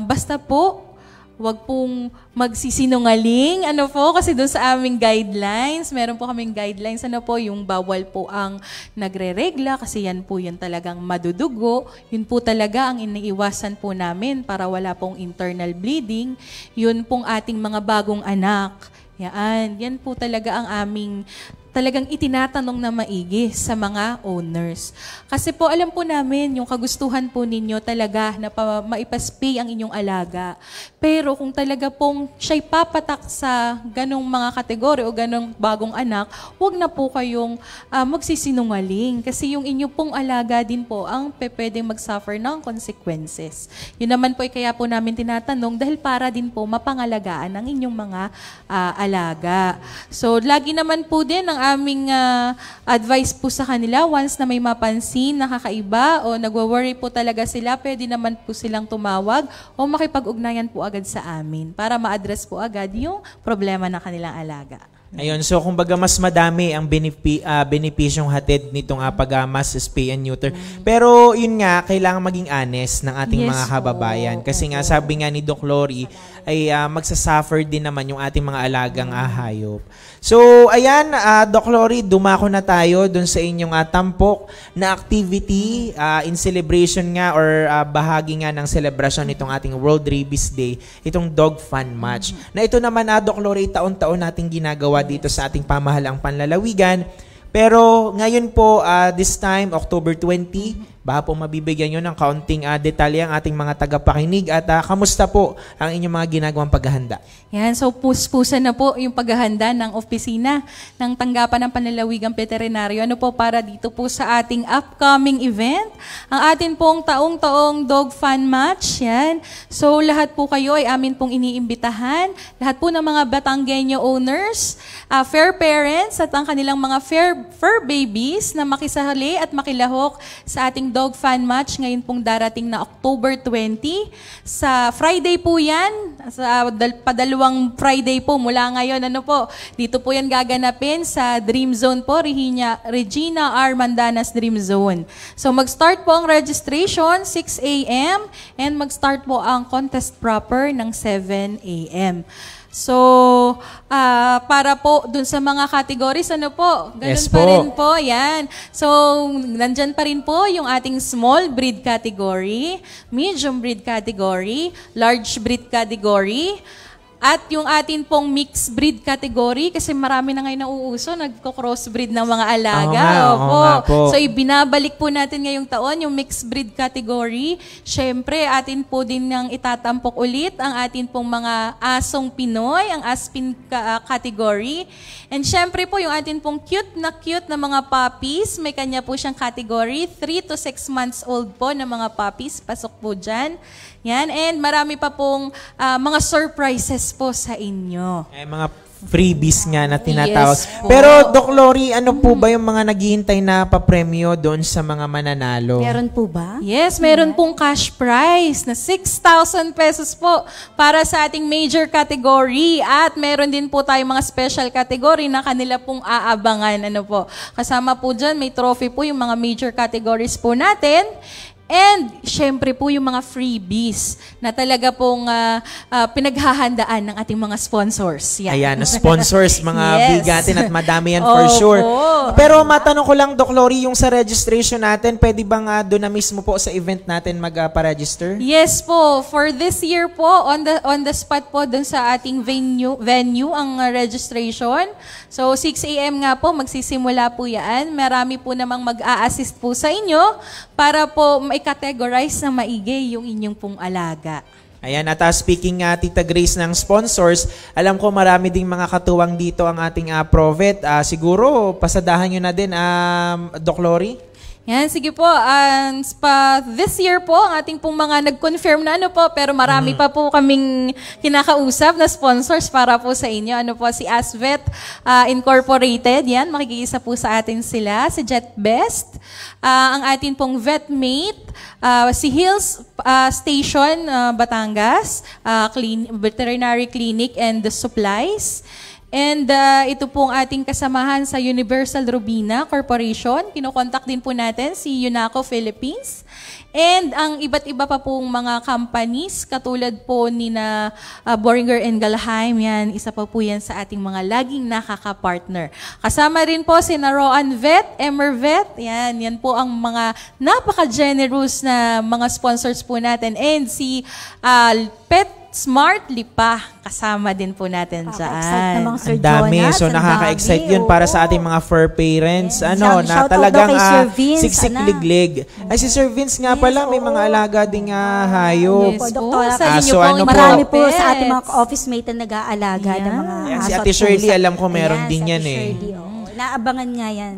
Basta po, wag pong magsisinungaling, ano po, kasi doon sa aming guidelines, meron po kaming guidelines, ano po, yung bawal po ang nagre-regla, kasi yan po yun talagang madudugo, yun po talaga ang iniiwasan po namin para wala pong internal bleeding, yun pong ating mga bagong anak, yan po talaga ang aming talagang itinatanong na maigi sa mga owners. Kasi po alam po namin yung kagustuhan po ninyo talaga na maipaspay ang inyong alaga. Pero kung talaga pong siya'y papatak sa ganong mga kategori o ganong bagong anak, huwag na po kayong magsisinungaling. Kasi yung inyo pong alaga din po ang pwedeng mag-suffer ng consequences. Yun naman po ay kaya po namin tinatanong dahil para din po mapangalagaan ang inyong mga alaga. So lagi naman po din ang aming advice po sa kanila, once na may mapansin, nakakaiba o nagwa-worry po talaga sila, pwede naman po silang tumawag o makipag-ugnayan po agad sa amin para ma-address po agad yung problema ng kanilang alaga. Ayun, so kumbaga mas madami ang benepisyong hatid nitong pag-mass spay and neuter. Pero yun nga, kailangan maging honest ng ating mga kababayan. Kasi nga sabi nga ni Doc Lori, ay magsasuffer din naman yung ating mga alagang hayop. So ayan, Doc Lori, dumako na tayo dun sa inyong tampok na activity in celebration nga or bahagi nga ng celebration nitong ating World Rabies Day, itong Dog Fun Match. Na ito naman, Doc Lori, taon-taon nating ginagawa dito sa ating pamahalaang panlalawigan. Pero ngayon po, this time, October 20, baka po mabibigyan nyo ng kaunting detalye ang ating mga tagapakinig at kamusta po ang inyong mga ginagawang paghahanda? Yan, so puspusan na po yung paghahanda ng opisina ng tanggapan ng panlalawigang veterinaryo. Ano po para dito po sa ating upcoming event? Ang atin pong taong-taong Dog Fun Match. Yan. So lahat po kayo ay amin pong iniimbitahan. Lahat po ng mga Batanggenyo owners, fair parents at ang kanilang mga fur babies na makisali at makilahok sa ating Dog Fun Match ngayon pong darating na October 20. Sa Friday po yan, sa padalawang Friday po mula ngayon. Ano po, dito po yan gaganapin sa Dream Zone po, Regina R. Mandanas Dream Zone. So mag-start po ang registration 6 a.m. and mag-start po ang contest proper ng 7 a.m. So, para po dun sa mga categories, ano po, ganun Yes pa po. rin po, yan. So, nandyan pa rin po yung ating small breed category, medium breed category, large breed category, at yung atin pong mixed breed category, kasi marami na ngayon nauuso, nagko-crossbreed ng mga alaga. Oo nga po. So, ibinabalik po natin ngayong taon yung mixed breed category. Siyempre, atin po din nang itatampok ulit ang atin pong mga asong Pinoy, ang Aspin category. And siyempre po, yung atin pong cute na mga puppies, may kanya po siyang category, 3 to 6 months old po na mga puppies, pasok po dyan. Yan, and marami pa pong mga surprises po sa inyo. Mga freebies nga na tinatawag. Yes po. Pero Doc Lori, ano po ba yung mga naghihintay na papremyo doon sa mga mananalo? Meron po ba? Yes, meron pong cash prize na 6,000 pesos po para sa ating major category at meron din po tayong mga special category na kanila pong aabangan. Ano po? Kasama po dyan, may trophy po yung mga major categories po natin. And, syempre po yung mga freebies na talaga pong pinaghahandaan ng ating mga sponsors. Yan. Ayan, sponsors, mga Yes. bigatin at madami yan for Opo. sure. Pero matanong ko lang, Doc Lori, yung sa registration natin, pwede bang doon na mismo po sa event natin mag-register? Yes po, for this year po, on the spot po dun sa ating venue ang registration. So 6 a.m. nga po, magsisimula po yan. Marami po namang mag-a-assist po sa inyo para po mai-categorize na maigi yung inyong pong alaga. Ayan, at speaking Tita Grace ng sponsors, alam ko marami ding mga katuwang dito ang ating Provet. Siguro, pasadahan nyo na din, Doc Lori? Yan, sige po. This year po, ang ating pong mga nag-confirm na ano po, pero marami pa po kaming kinakausap na sponsors para po sa inyo. Ano po, si Asvet Incorporated, yan, makikisa po sa atin sila. Si Jet Best, ang ating pong Vetmate, si Hills Station, Batangas, Veterinary Clinic and the Supplies. And ito pong ating kasamahan sa Universal Robina Corporation. Kinokontak din po natin si Unaco Philippines. And ang iba't iba pa pong mga companies, katulad po ni na Boehringer & Galheim, yan, isa pa po yan sa ating mga laging nakaka-partner. Kasama rin po si Naroan Vet, Emervet, yan po ang mga napaka-generous na mga sponsors po natin. And si Pet Smart Lipa, kasama din po natin Nakaka-excite namang dyan. Sir Ang dami. Jonas, So ang nakaka-excite dami. yun para sa Oo. ating mga fur parents. Yes. Na Shout out talagang daw kay Sir Vince, siksik-liglig. Ay, si Sir Vince nga pala, may mga alaga ding hayop. Yes Po, po, Doktora. sa inyo So, pong ano po? Marami po pets. sa ating mga office mate na nag-aalaga ng mga Yan, si aso Ate at Shirley, pusa. alam ko meron Ayan, din si yan Ate eh. Shirley, oo. Naabangan nga yan.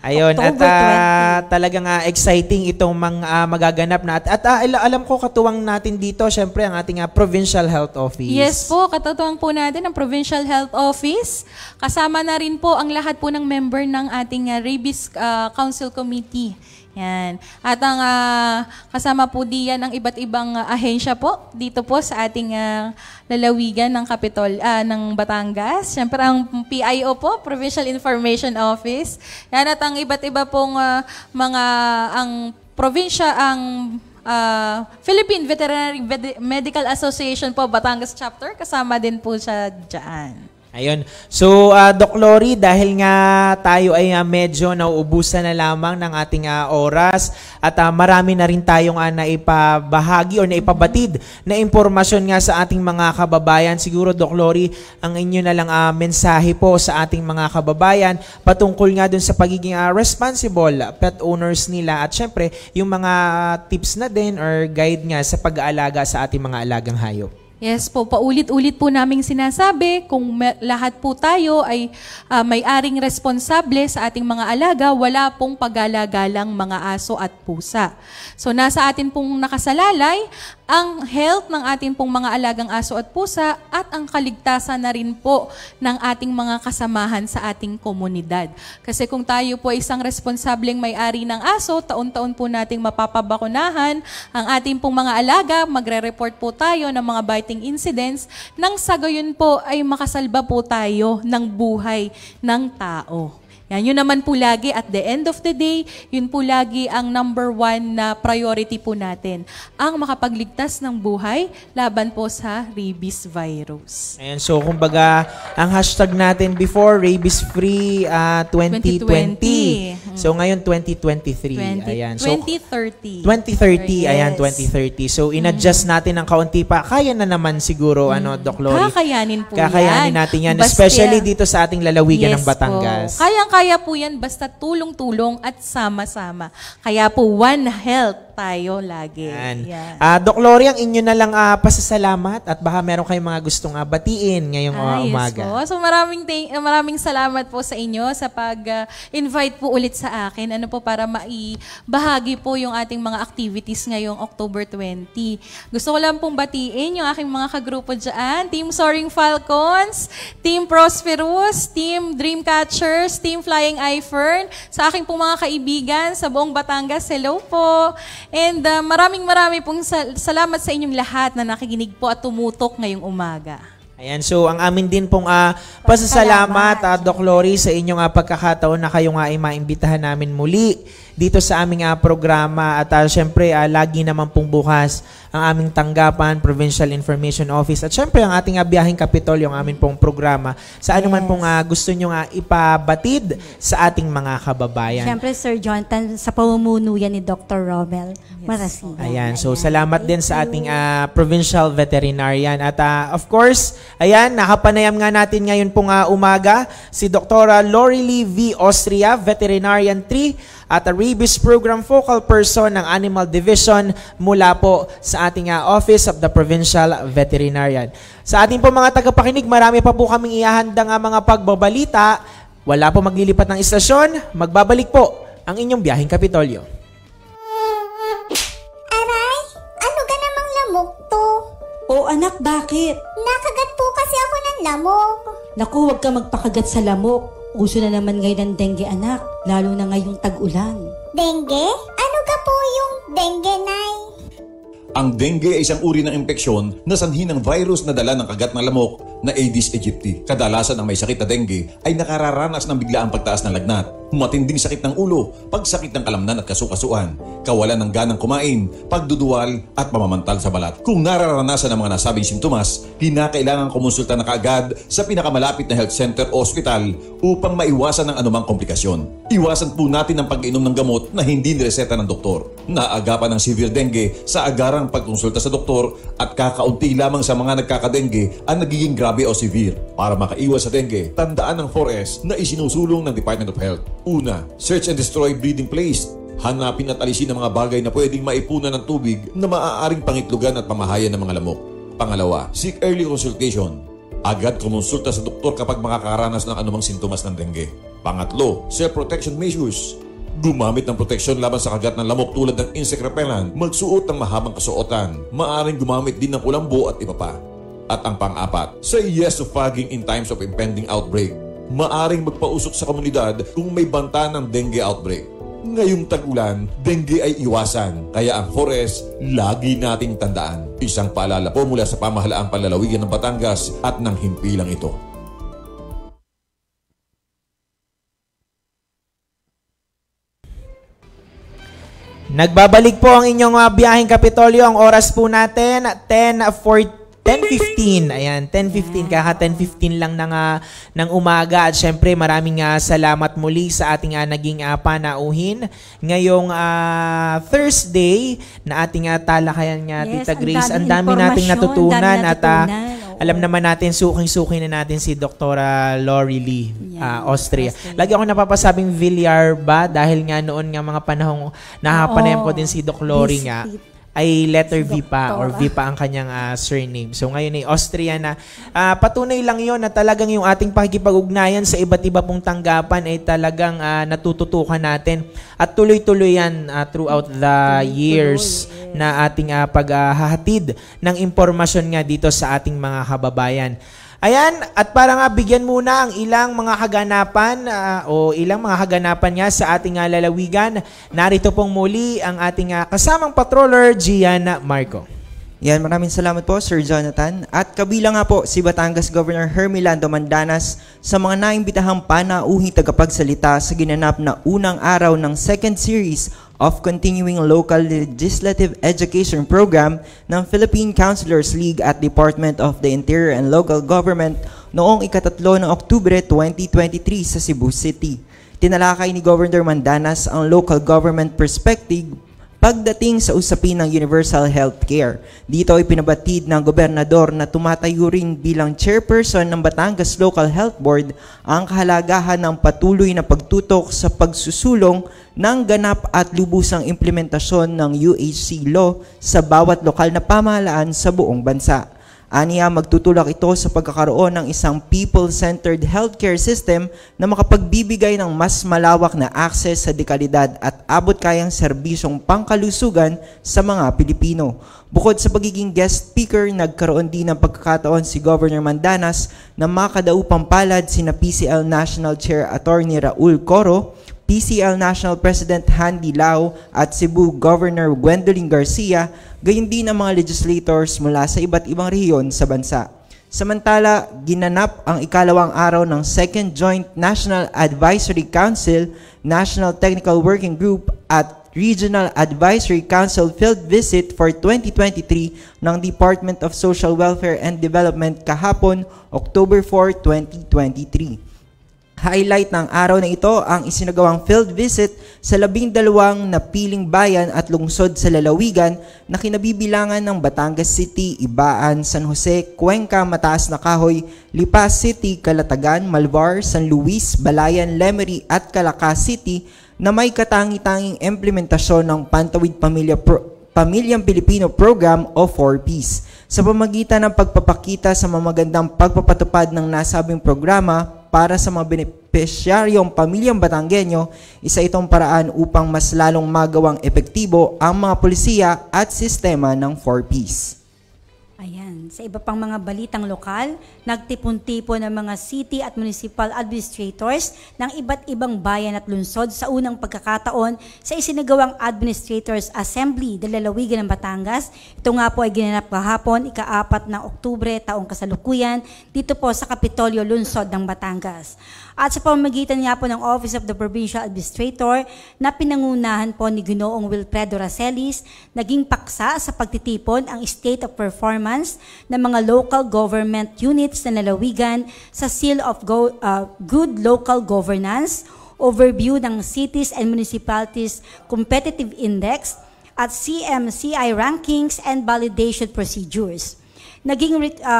Ayun, October at talagang exciting itong mga magaganap na. At alam ko katuwang natin dito, syempre, ang ating Provincial Health Office. Yes po, katutuwang po natin ang Provincial Health Office. Kasama na rin po ang lahat po ng member ng ating Rabies Council Committee. Yan. At ang kasama po diyan ang iba't ibang ahensya po dito po sa ating lalawigan ng Kapitol ng Batangas. Siyempre ang PIO po, Provincial Information Office. Yan, at ang iba't iba pong ang probinsya, ang Philippine Veterinary Medical Association po, Batangas Chapter, kasama din po siya dyan. Ayun. So, Doc Lori, dahil nga tayo ay medyo nauubusan na lamang ng ating oras at marami na rin tayong naipabahagi o naipabatid na impormasyon nga sa ating mga kababayan. Siguro, Doc Lori, ang inyo na lang mensahe po sa ating mga kababayan patungkol nga dun sa pagiging responsible pet owners nila at syempre, yung mga tips na din or guide nga sa pag-aalaga sa ating mga alagang hayop. Yes po, paulit-ulit po naming sinasabi, kung lahat po tayo ay may-aring responsable sa ating mga alaga, wala pong pag-alagalang mga aso at pusa. So nasa atin pong nakasalalay ang health ng ating pong mga alagang aso at pusa at ang kaligtasan na rin po ng ating mga kasamahan sa ating komunidad. Kasi kung tayo po ay isang responsableng may-ari ng aso, taon-taon po nating mapapabakunahan ang ating pong mga alaga, magre-report po tayo ng mga biting incidents, nang sa gayon po ay makasalba po tayo ng buhay ng tao. Yan, yun naman po lagi, at the end of the day, yun po lagi ang number 1 na priority po natin. Ang makapagligtas ng buhay laban po sa rabies virus. Ayan, so kumbaga, ang hashtag natin before, rabies free 2020. So ngayon, 2023. Ayan. So, 2030. 2030, ayan, Yes. 2030. So in-adjust natin ng kaunti pa. Kaya na naman siguro, Doc Lori. Kakayanin po Kakayanin yan. natin yan, Basta- especially dito sa ating lalawigan ng Yes Batangas. po. Kaya po yan basta tulong-tulong at sama-sama. Kaya po One Health tayo lagi. Yan. Yan. Doc Lori, ang inyo na lang pasasalamat at baka meron kayong mga gustong batiin ngayong umaga. Yes po. So maraming salamat po sa inyo sa pag-invite po ulit sa akin. Ano po, para maibahagi po yung ating mga activities ngayong October 20. Gusto ko lang pong batiin yung aking mga kagrupo dyan. Team Soaring Falcons, Team Prosperous, Team Dreamcatchers, Team Flying iFern, sa aking pong mga kaibigan sa buong Batangas, hello po. And maraming pong salamat sa inyong lahat na nakikinig po at tumutok ngayong umaga. Ayan, so ang amin din pong pasasalamat, Doc Lori, sa inyong pagkakataon na kayo nga ay maimbitahan namin muli dito sa aming programa. At syempre, lagi naman pong bukas ang aming tanggapan, Provincial Information Office. At syempre, ang ating biyaheng Kapitolyo, ang amin pong programa. Sa ano man pong gusto nyo ipabatid sa ating mga kababayan. Siyempre, Sir Jonathan, sa pamumuno yan ni Dr. Romel Marasigan. Ayan, so salamat din sa ating provincial veterinarian. At of course, ayan, nakapanayam nga natin ngayon pong umaga si Dr. Lori Lee V. Austria, Veterinarian 3 at a Rabies Program Focal Person ng Animal Division mula po sa ating Office of the Provincial Veterinarian. Sa ating po mga tagapakinig, marami pa po kaming ihahandang mga pagbabalita. Wala po maglilipat ng istasyon. Magbabalik po ang inyong biyaheng Kapitolyo. Aray, ano ka namang lamok to? Oh anak, bakit? Nakagat po kasi ako ng lamok. Naku, huwag ka magpakagat sa lamok. Uso na naman ngayon ng dengue anak, lalo na ngayong tag-ulan. Dengue? Ano ka po yung dengue, Nay? Ang dengue ay isang uri ng impeksyon na sanhi ng virus na dala ng kagat ng lamok na Aedes aegypti. Kadalasan ang may sakit na dengue ay nakararanas ng biglaang pagtaas ng lagnat, matinding sakit ng ulo, pagsakit ng kalamnan at kasukasuan, kawalan ng ganang kumain, pagduduwal at pamamantal sa balat. Kung nararanasan ang mga nasabing simptomas, kinakailangan kumonsulta na kaagad sa pinakamalapit na health center o ospital upang maiwasan ang anumang komplikasyon. Iwasan po natin ang pag-inom ng gamot na hindi nireseta ng doktor. Naagapan ng severe dengue sa agarang pagkonsulta sa doktor at kakaunti lamang sa mga nagkakadengue ang nagiging grabe o severe. Para makaiwas sa dengue, tandaan ang 4S na isinusulong ng Department of Health. Una, search and destroy breeding place. Hanapin at alisin ang mga bagay na pwedeng maipunan ng tubig na maaaring pangitlugan at pamahayan ng mga lamok. Pangalawa, seek early consultation. Agad kumonsulta sa doktor kapag makakaranas ng anumang sintomas ng dengue. Pangatlo, self-protection measures. Gumamit ng proteksyon laban sa kagat ng lamok tulad ng insect repellent, magsuot ng mahabang kasuotan, maaring gumamit din ng kulambo at iba pa. At ang pang-apat, say yes to fogging in times of impending outbreak. Maaring magpausok sa komunidad kung may banta ng dengue outbreak. Ngayong tag-ulan, dengue ay iwasan, kaya ang forest, lagi nating tandaan. Isang paalala po mula sa pamahalaang panlalawigan ng Batangas at ng himpilang ito. Nagbabalik po ang inyong biyaheng Kapitolyo. Ang oras po natin, 10:15. Ayan, 10:15. Kaka 10:15 lang ng umaga. At syempre, maraming salamat muli sa ating naging panauhin. Ngayong Thursday na ating talakayan nga, Tita Grace. Ang dami nating natutunan. At alam naman natin, suking-suki na natin si Dr. Lori Lee, Austria. Lagi ako napapasabing Villar ba? Dahil nga noon nga mga panahong nakapanayam ko din si Doc Lori nga. Ay letter V pa or V pa ang kanyang surname. So ngayon ay Austria na. Patunay lang yon na talagang yung ating pakikipag-ugnayan sa iba't iba pong tanggapan ay talagang natututukan natin. At tuloy-tuloy yan throughout the years na ating paghahatid ng impormasyon nga dito sa ating mga kababayan. Ayan, at para nga bigyan muna ang ilang mga kaganapan nga sa ating lalawigan. Narito pong muli ang ating kasamang patroller, Gian Marco. Yan, maraming salamat po, Sir Jonathan. At kabilang nga po si Batangas Governor Hermelando Mandanas sa mga naimbitahang panauhing tagapagsalita sa ginanap na unang araw ng second series of Continuing Local Legislative Education Program ng Philippine Councilors League at Department of the Interior and Local Government noong ika-3 ng Oktubre 2023 sa Cebu City. Tinalakay ni Governor Mandanas ang local government perspective pagdating sa usapin ng universal healthcare. Dito ay pinabatid ng gobernador na tumatayo rin bilang chairperson ng Batangas Local Health Board ang kahalagahan ng patuloy na pagtutok sa pagsusulong ng ganap at lubusang implementasyon ng UHC law sa bawat lokal na pamahalaan sa buong bansa. Aniya, magtutulak ito sa pagkakaroon ng isang people-centered healthcare system na makapagbibigay ng mas malawak na access sa dekalidad at abot-kayang serbisyong pangkalusugan sa mga Pilipino. Bukod sa pagiging guest speaker, nagkaroon din ng pagkakataon si Governor Mandanas na makadaupang palad sina PCL National Chair Attorney Raul Coro, PCL National President Handy Lao at Cebu Governor Gwendolyn Garcia, gayon din ang mga legislators mula sa iba't ibang rehiyon sa bansa. Samantala, ginanap ang ikalawang araw ng Second Joint National Advisory Council, National Technical Working Group at Regional Advisory Council Field Visit for 2023 ng Department of Social Welfare and Development kahapon, October 4, 2023. Highlight ng araw na ito ang isinagawang field visit sa 12 napiling bayan at lungsod sa lalawigan na kinabibilangan ng Batangas City, Ibaan, San Jose, Cuenca, Mataas na Kahoy, Lipa City, Calatagan, Malvar, San Luis, Balayan, Lemery at Calacas City na may katangi-tanging implementasyon ng Pantawid Pamilyang Pilipino Program o 4Ps. Sa pamagitan ng pagpapakita sa mamagandang pagpapatupad ng nasabing programa para sa mga benepisyaryong pamilyang Batanggenyo, isa itong paraan upang mas lalong magawang epektibo ang mga pulisya at sistema ng 4Ps. Ayan, sa iba pang mga balitang lokal, nagtipon-tipon ng mga city at municipal administrators ng iba't ibang bayan at lungsod sa unang pagkakataon sa isinagawang Administrators Assembly ng lalawigan ng Batangas. Ito nga po ay ginanap kahapon, ika-4 ng Oktubre, taong kasalukuyan, dito po sa Kapitolyo, lungsod ng Batangas. At sa pamamagitan nga po ng Office of the Provincial Administrator na pinangunahan po ni Ginoong Wilfredo Racelis, naging paksa sa pagtitipon ang state of performance ng mga local government units na lalawigan sa Seal of Good Local Governance, overview ng Cities and Municipalities Competitive Index at CMCI rankings and validation procedures. Naging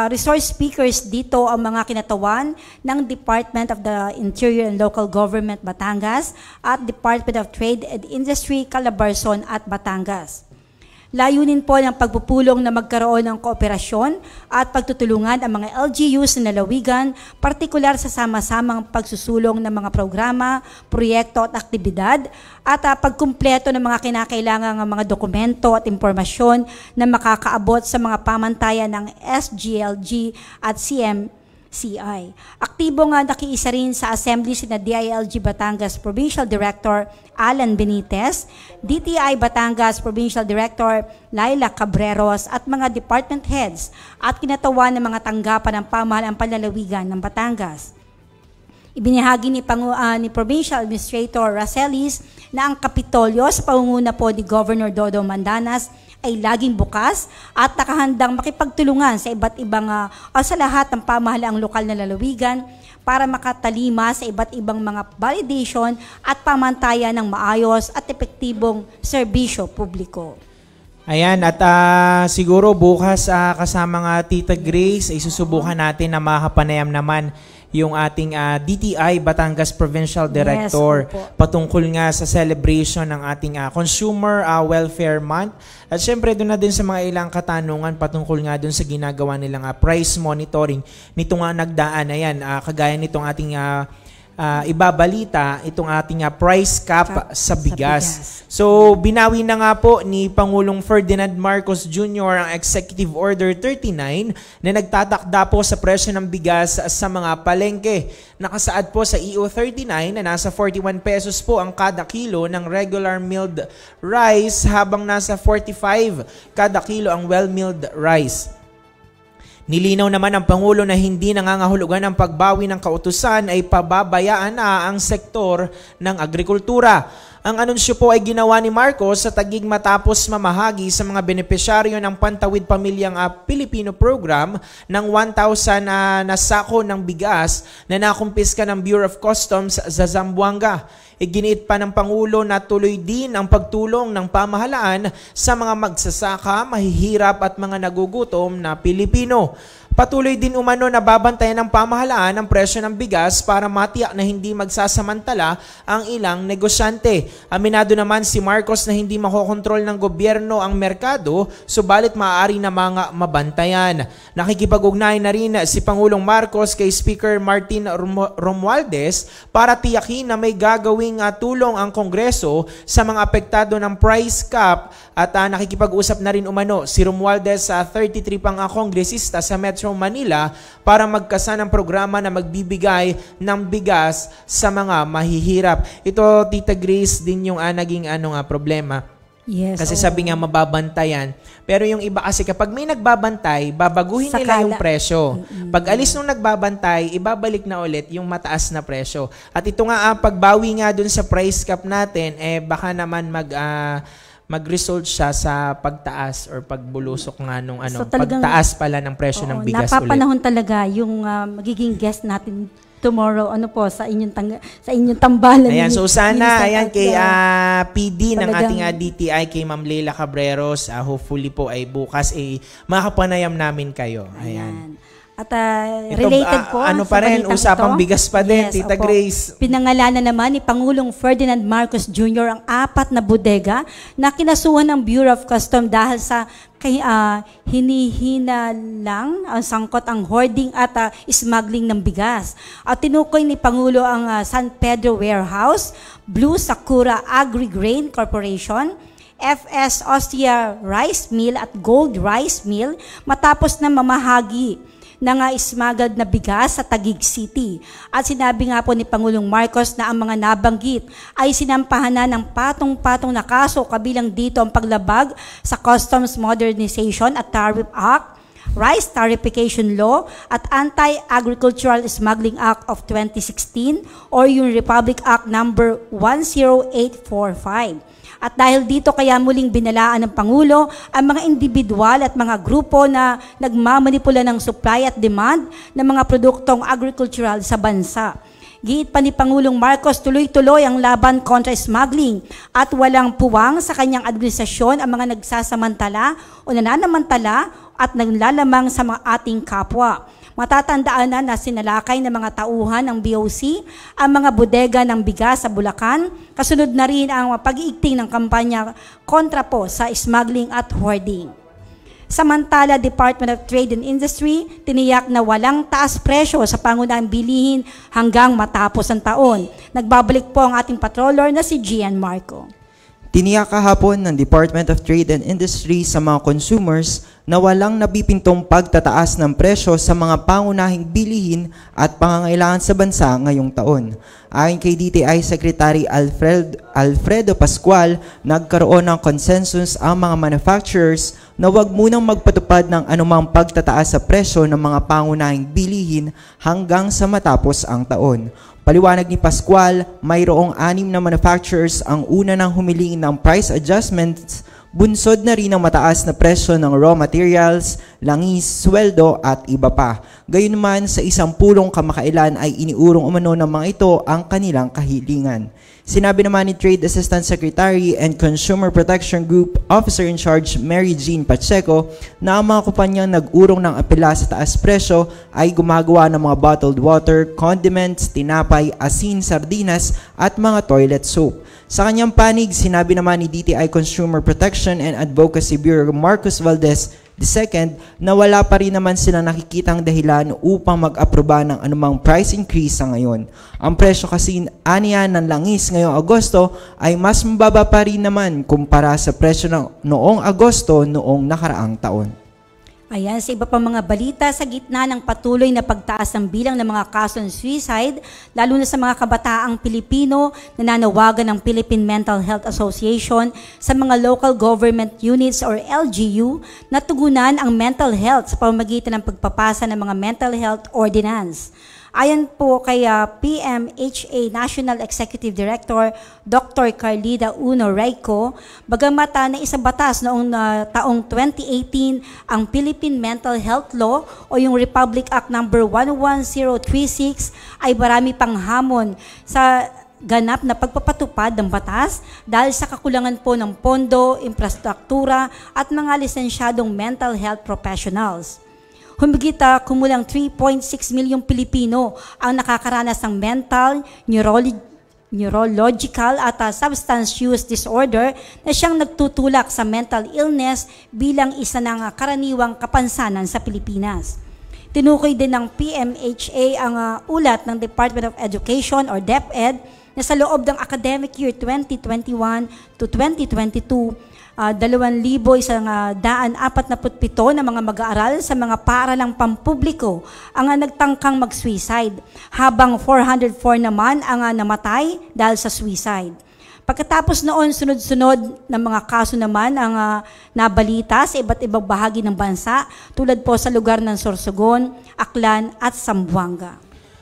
resource speakers dito ang mga kinatawan ng Department of the Interior and Local Government Batangas at Department of Trade and Industry Calabarzon at Batangas. Layunin po ng pagpupulong na magkaroon ng kooperasyon at pagtutulungan ang mga LGUs na lalawigan, partikular sa sama-samang pagsusulong ng mga programa, proyekto at aktibidad, at pagkumpleto ng mga kinakailangang mga dokumento at impormasyon na makakaabot sa mga pamantayan ng SGLG at CMCI. Aktibo nga nakiisa rin sa assembly sina DILG Batangas Provincial Director Alan Benitez, DTI Batangas Provincial Director Laila Cabreros at mga department heads at kinatawan ng mga tanggapan ng pamahalaan panlalawigan ng Batangas. Ibinahagi ni Provincial Administrator Racelis na ang Kapitolyo sa pangunguna po ni Governor Dodo Mandanas ay laging bukas at nakahandang makipagtulungan sa iba't ibang sa lahat ng pamahalaang lokal na lalawigan para makatalima sa iba't ibang mga validation at pamantayan ng maayos at epektibong serbisyo publiko. Ayan, at siguro bukas kasama nga Tita Grace ay susubukan natin na makapanayam naman yung ating DTI Batangas Provincial Director patungkol nga sa celebration ng ating Consumer Welfare Month. At syempre doon na din sa mga ilang katanungan patungkol nga doon sa ginagawa nilang price monitoring nito nga nagdaan. Ayan, kagaya nitong ating ibabalita itong ating price cap sa bigas. So, binawi na nga po ni Pangulong Ferdinand Marcos Jr. ang Executive Order 39 na nagtatakda po sa presyo ng bigas sa mga palengke. Nakasaad po sa EO 39 na nasa 41 pesos po ang kada kilo ng regular milled rice habang nasa 45 kada kilo ang well-milled rice. Nilinaw naman ng Pangulo na hindi nangangahulugan ang pagbawi ng kautusan ay pababayaan na ang sektor ng agrikultura. Ang anunsyo po ay ginawa ni Marcos sa Taguig matapos mamahagi sa mga benepisyaryo ng Pantawid Pamilyang Pilipino Program ng 1,000 na sako ng bigas na nakumpiska ng Bureau of Customs sa Zamboanga. Iginiit pa ng Pangulo na tuloy din ang pagtulong ng pamahalaan sa mga magsasaka, mahihirap at mga nagugutom na Pilipino. Patuloy din umano na babantayan ng pamahalaan ang presyo ng bigas para matiyak na hindi magsasamantala ang ilang negosyante. Aminado naman si Marcos na hindi makokontrol ng gobyerno ang merkado, subalit maaari na mga mabantayan. Nakikipag-ugnay na rin si Pangulong Marcos kay Speaker Martin Romualdez para tiyakin na may gagawing tulong ang Kongreso sa mga apektado ng price cap at nakikipag-usap na rin umano si Romualdez sa 33 pang kongresista sa Metro Manila para magkasa ng programa na magbibigay ng bigas sa mga mahihirap. Ito, Tita Grace, din yung naging problema. Yes, kasi sabi nga mababantayan. Pero yung iba kasi kapag may nagbabantay, babaguhin nila yung presyo. Pag alis nung nagbabantay, ibabalik na ulit yung mataas na presyo. At ito nga, pagbawi nga dun sa price cap natin, baka naman mag-result siya sa pagtaas or pagbulusok nga nung so, pagtaas pala ng presyo ng bigas ulit. Napapanahon talaga yung magiging guest natin tomorrow sa inyong tambalan. Ayan, so sana kay PD ng ating DTI kay Ma'am Leila Cabreros, hopefully po ay bukas makapanayam namin kayo. Ayan. At related po pa rin, usapang bigas pa din, yes, Tita Grace. Pinangalanan naman ni Pangulong Ferdinand Marcos Jr. ang 4 na bodega na kinasuhan ng Bureau of Customs dahil sa hinihinalang sangkot ang hoarding at smuggling ng bigas. At tinukoy ni Pangulo ang San Pedro Warehouse, Blue Sakura Agri-Grain Corporation, FS Ostia Rice Mill at Gold Rice Mill matapos na mamahagi ng smuggled na bigas sa Taguig City. At sinabi nga po ni Pangulong Marcos na ang mga nabanggit ay sinampahan na ng patong-patong na kaso kabilang dito ang paglabag sa Customs Modernization at Tariff Act, Rice Tariffication Law at Anti-Agricultural Smuggling Act of 2016 or yung Republic Act number 10845. At dahil dito kaya muling binalaan ng Pangulo ang mga individual at mga grupo na nagmamanipula ng supply at demand ng mga produktong agricultural sa bansa. Giit pa ni Pangulong Marcos, tuloy-tuloy ang laban kontra smuggling at walang puwang sa kanyang administrasyon ang mga nagsasamantala o nananamantala at naglalamang sa mga ating kapwa. Matatandaan na sinalakay ng mga tauhan ng BOC ang mga bodega ng bigas sa Bulacan. Kasunod na rin ang pag-iigting ng kampanya kontra po sa smuggling at hoarding. Samantala, Department of Trade and Industry tiniyak na walang taas presyo sa pangunahing bilihin hanggang matapos ang taon. Nagbabalik po ang ating patroller na si Gian Marco. Tiniyak kahapon ng Department of Trade and Industry sa mga consumers na walang nabipintong pagtataas ng presyo sa mga pangunahing bilihin at pangangailangan sa bansa ngayong taon. Ayon kay DTI Secretary Alfredo Pascual, nagkaroon ng consensus ang mga manufacturers na huwag munang magpatupad ng anumang pagtataas sa presyo ng mga pangunahing bilihin hanggang sa matapos ang taon. Paliwanag ni Pascual, mayroong 6 na manufacturers ang una nang humiling ng price adjustments, bunsod na rin ang mataas na presyo ng raw materials, langis, sweldo at iba pa. Gayunman, sa isang pulong kamakailan ay iniurong umano ng mga ito ang kanilang kahilingan. Sinabi naman ni Trade Assistant Secretary and Consumer Protection Group Officer in Charge Mary Jean Pacheco na ang mga kumpanyang nag-urong ng apela sa taas presyo ay gumagawa ng mga bottled water, condiments, tinapay, asin, sardinas at mga toilet soap. Sa kanyang panig, sinabi naman ni DTI Consumer Protection and Advocacy Bureau Marcos Valdez II na wala pa rin naman sila nakikitang dahilan upang mag-aproba ng anumang price increase sa ngayon. Ang presyo kasi aniya ng langis ngayong Agosto ay mas mababa pa rin naman kumpara sa presyo ng noong Agosto noong nakaraang taon. Ayan, sa iba pang mga balita, sa gitna ng patuloy na pagtaas ng bilang ng mga kaso ng suicide, lalo na sa mga kabataang Pilipino, nananawagan ng Philippine Mental Health Association sa mga local government units or LGU na tugunan ang mental health sa pamamagitan ng pagpapasa ng mga mental health ordinance. Ayon po kay PMHA National Executive Director Dr. Carlida Uno Raico, bagamat na isabatas noong taong 2018 ang Philippine Mental Health Law o yung Republic Act No. 11036 ay marami pang hamon sa ganap na pagpapatupad ng batas dahil sa kakulangan po ng pondo, infrastruktura at mga lisensyadong mental health professionals. Humigit kumulang 3.6 milyong Pilipino ang nakakaranas ng mental, neurological at substance use disorder na siyang nagtutulak sa mental illness bilang isa ng karaniwang kapansanan sa Pilipinas. Tinukoy din ng PMHA ang ulat ng Department of Education or DepEd na sa loob ng academic year 2021 to 2022, 2,147 na mga mag-aaral sa mga paaralang pampubliko ang nagtangkang mag-suicide, habang 404 naman ang namatay dahil sa suicide. Pagkatapos noon, sunod-sunod na mga kaso naman ang nabalita sa iba't ibang bahagi ng bansa, tulad po sa lugar ng Sorsogon, Aklan at Zamboanga.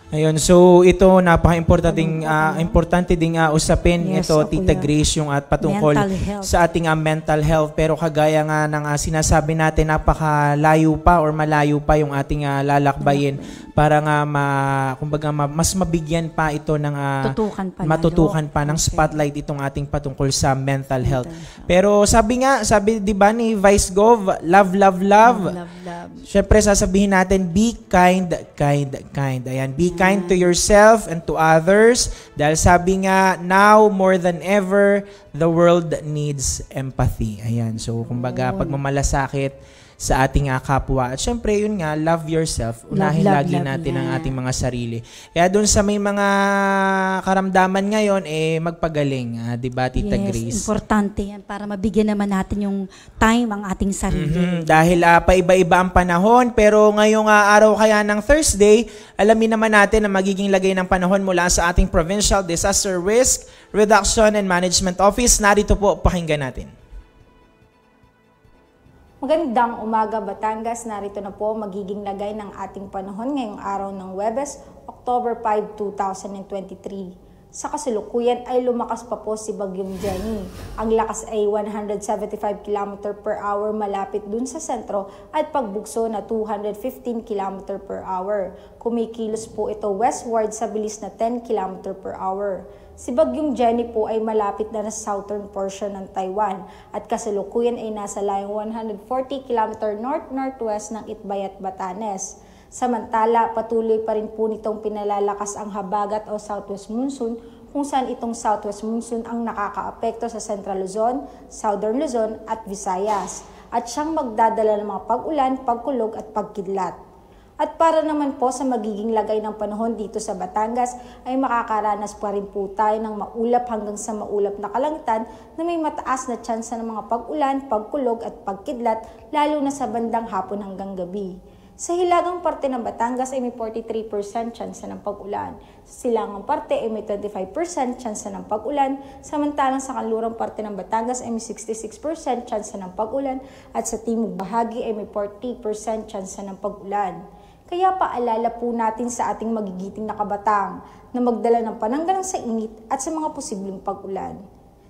Ayun, so ito importante ding usapin ito, Tita Grace, yung at patungkol sa ating mental health. Pero kagaya nga ng sinasabi natin, napakalayo pa or malayo pa yung ating lalakbayin para nga mas mabigyan pa ito ng matutukan pa ng spotlight itong ating patungkol sa mental health. Pero sabi 'di ba ni Vice Gov, love. Syempre sasabihin natin, be kind. Ayan, be kind to yourself and to others, dahil sabi nga, now more than ever the world needs empathy. Ayan, so kumbaga pagmamalasakit sa ating kapwa. At syempre, yun nga, love yourself. Unahin lagi natin ang ating mga sarili. Kaya doon sa may mga karamdaman ngayon, magpagaling. Diba, Tita Grace? Yes, importante yan para mabigyan naman natin yung time ang ating sarili. Dahil paiba-iba ang panahon, pero ngayong araw kaya ng Thursday, alamin naman natin na magiging lagay ng panahon mula sa ating Provincial Disaster Risk Reduction and Management Office. Narito po, pakinggan natin. Magandang umaga, Batangas. Narito na po magiging lagay ng ating panahon ngayong araw ng Huwebes, October 5, 2023. Sa kasalukuyan ay lumakas pa po si Bagyong Jenny. Ang lakas ay 175 km per hour malapit dun sa sentro at pagbugso na 215 km per hour. Kumikilos po ito westward sa bilis na 10 km per hour. Si Bagyong Jenny po ay malapit na sa southern portion ng Taiwan at kasalukuyan ay nasa layong 140 km north-northwest ng Itbayat, Batanes. Samantala, patuloy pa rin po nitong pinalalakas ang habagat o southwest monsoon, kung saan itong southwest monsoon ang nakakaapekto sa Central Luzon, Southern Luzon at Visayas, at siyang magdadala ng mga pag-ulan, pagkulog at pagkidlat. At para naman po sa magiging lagay ng panahon dito sa Batangas ay makakaranas pa rin po tayo ng maulap hanggang sa maulap na kalangitan na may mataas na tsansa ng mga pag-ulan, pagkulog at pagkidlat lalo na sa bandang hapon hanggang gabi. Sa hilagang parte ng Batangas ay may 43% tsansa ng pag-ulan. Sa silangang parte ay may 25% tsansa ng pag-ulan, samantalang sa kanlurang parte ng Batangas ay may 66% tsansa ng pag-ulan at sa timog bahagi ay may 40% tsansa ng pag-ulan. Kaya paalala po natin sa ating magigiting na kabataan na magdala ng pananggalang sa init at sa mga posibleng pag-ulan.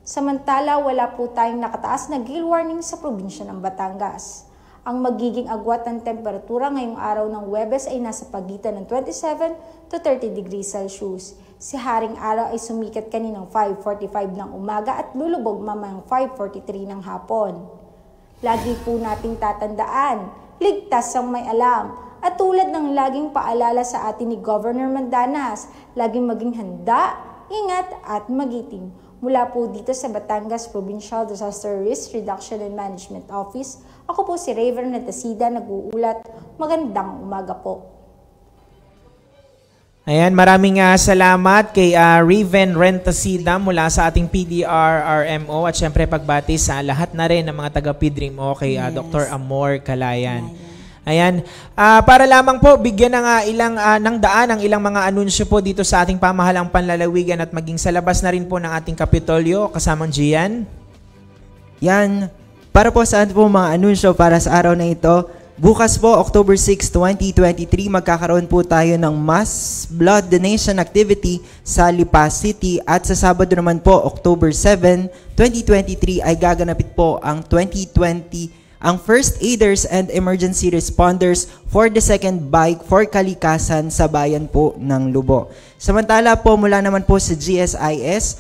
Samantala, wala po tayong nakataas na gale warning sa probinsya ng Batangas. Ang magiging agwat ng temperatura ngayong araw ng Huwebes ay nasa pagitan ng 27 to 30 degrees Celsius. Si Haring Araw ay sumikat kaninang 5:45 ng umaga at lulubog mamayang 5:43 ng hapon. Lagi po nating tatandaan, ligtas ang may alam. At tulad ng laging paalala sa atin ni Governor Mandanas, laging maging handa, ingat at magiting. Mula po dito sa Batangas Provincial Disaster Risk Reduction and Management Office, ako po si Raven Rentasida, nag-uulat. Magandang umaga po. Ayan, maraming salamat kay Raven Rentasida mula sa ating PDRRMO at syempre pagbati sa lahat na rin ng mga taga-PDRMO kay Dr. Amor Calayan. Ayan, para lamang po bigyan ng daan ang ilang mga anunsyo po dito sa ating pamahalang panlalawigan at maging sa labas na rin po ng ating Kapitolyo kasamang Gian. Yan, para po sa po mga anunsyo para sa araw na ito, bukas po October 6, 2023 magkakaroon po tayo ng mass blood donation activity sa Lipa City at sa Sabado naman po October 7, 2023 ay gaganapin po ang ang First Aiders and Emergency Responders for the Second Bike for Kalikasan sa bayan po ng Lubo. Samantala po mula naman po sa GSIS,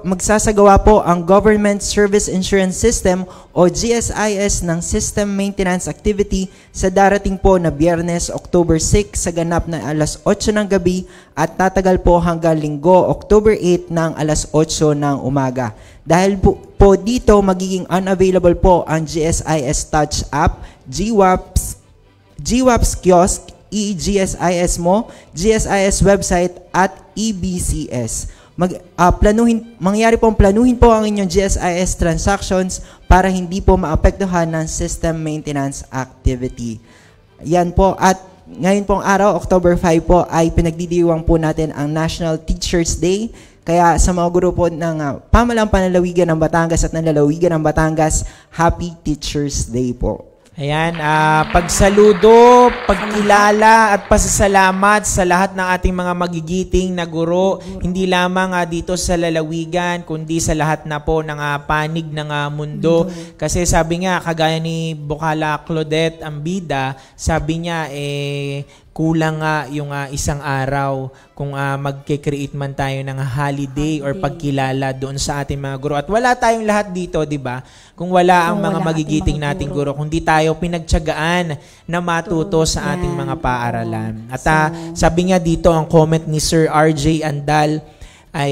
magsasagawa po ang Government Service Insurance System o GSIS ng System Maintenance Activity sa darating po na Biyernes, October 6 sa ganap na alas 8 ng gabi at tatagal po hanggang Linggo, October 8 ng alas 8 ng umaga. Dahil po dito magiging unavailable po ang GSIS Touch App, GWAPS Kiosk, eGSIS Mo, GSIS website at EBCS. Mangyari pong planuhin po ang inyong GSIS transactions para hindi po maapektuhan ng system maintenance activity. Yan po at ngayon pong araw, October 5 po ay pinagdidiwang po natin ang National Teachers Day. Kaya sa mga grupo ng pamahalang panlalawigan ng Batangas at ng lalawigan ng Batangas, Happy Teachers Day po. Ayan, pagsaludo, pagkilala at pasasalamat sa lahat ng ating mga magigiting na guro, hindi lamang dito sa lalawigan, kundi sa lahat na po ng panig ng mundo. Kasi sabi nga, kagaya ni Bukala Claudette Ambida, sabi niya, kulang nga yung isang araw kung magke-create man tayo ng holiday or pagkilala doon sa ating mga guro. At wala tayong lahat dito, di ba? Kung wala ang mga magigiting nating guro, kung di tayo pinagtiyagaan na matuto sa ating mga paaralan. At sabi nga dito, ang comment ni Sir RJ Andal ay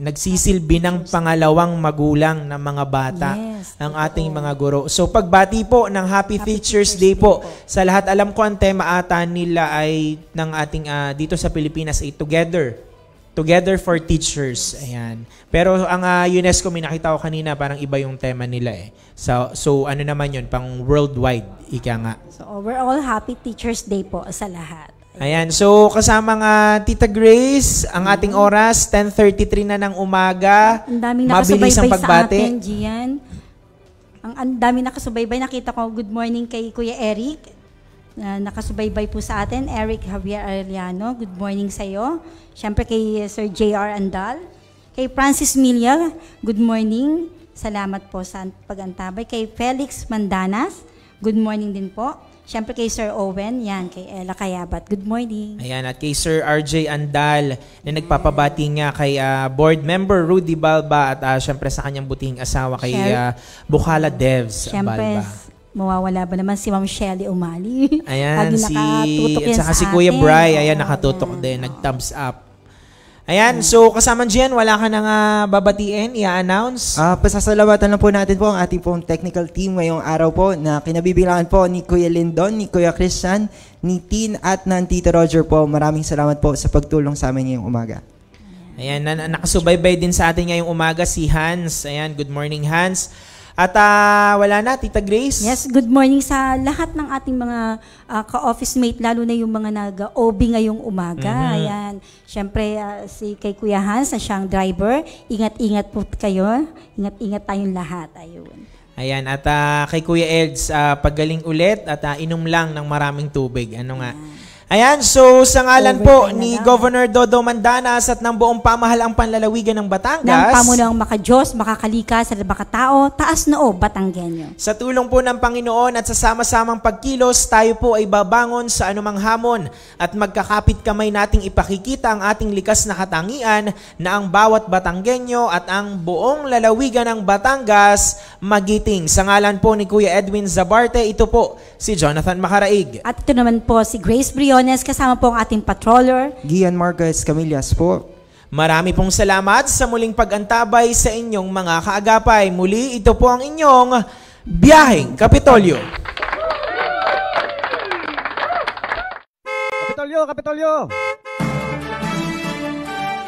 nagsisilbi ng pangalawang magulang ng mga bata, ang ating mga guro. So pagbati po ng Happy Teachers Day po sa lahat. Alam ko ang tema ata nila ay ng ating dito sa Pilipinas ay Together for Teachers. Ayan. Pero ang UNESCO, may nakita ko kanina, parang iba yung tema nila eh. So ano naman yun, pang worldwide, ika nga. So overall, Happy Teachers Day po sa lahat. Ayan, so kasama nga Tita Grace, ang ating oras, 10:33 na ng umaga. Ang daming mabilis ang pagbati. Sa atin, Gian. Ang daming nakasubaybay. Nakita ko, good morning kay Kuya Eric. Nakasubaybay po sa atin, Eric Javier Arellano. Good morning sa iyo. Siyempre kay Sir JR Andal. Kay Francis Milia, good morning. Salamat po sa pag-antabay. Kay Felix Mandanas, good morning din po. Siyempre kay Sir Owen, yan, kay Ella Kayabat. Good morning. Ayan, at kay Sir RJ Andal na nagpapabati nga kay board member Rudy Balba at siyempre sa kanyang butihing asawa kay Bukala Devs siyempre, Balba. Mawawala ba naman si Ma'am Shelly Umali? Ayan, Lagi nakatutok yan at saka sa si Kuya atin. Bri, ayan, Oo, nakatutok ayan. din, nag-thumbs up. Ayan, so kasama dyan, wala ka nang babatiin, i-announce? Pasasalamatan lang po natin po ang ating pong technical team ngayong araw po na kinabibilangan po ni Kuya Lindon, ni Kuya Christian, ni Tin at ng Tito Roger po. Maraming salamat po sa pagtulong sa amin ngayong umaga. Ayan, nakasubaybay din sa atin ngayong umaga si Hans. Ayan, good morning Hans. At wala na, Tita Grace? Yes, good morning sa lahat ng ating mga ka-office mate, lalo na yung mga nag-OB ngayong umaga. Ayan, syempre si kay Kuya Hans, na siyang driver, ingat-ingat po kayo, ingat-ingat tayong lahat. Ayun. Ayan, at kay Kuya Eds, paggaling ulit at inom lang ng maraming tubig. Ano nga? Ayan, so sa ngalan po ni Governor Dodo Mandanas at ng buong pamahalaang panlalawigan ng Batangas, ng pamunang makadiyos, makakalikas at makatao, taas noo, Batanggenyo. sa tulong po ng Panginoon at sa sama-samang pagkilos, tayo po ay babangon sa anumang hamon at magkakapit kamay nating ipakikita ang ating likas na katangian na ang bawat Batanggenyo at ang buong lalawigan ng Batangas magiting. Sa ngalan po ni Kuya Edwin Zabarte, ito po si Jonathan Macaraig. At ito naman po si Grace Briones, kasama po ang ating patroller, Gian Marquez Camillas po. Marami pong salamat sa muling pag-antabay sa inyong mga kaagapay. Muli, ito po ang inyong Biyaheng Kapitolyo. Kapitolyo!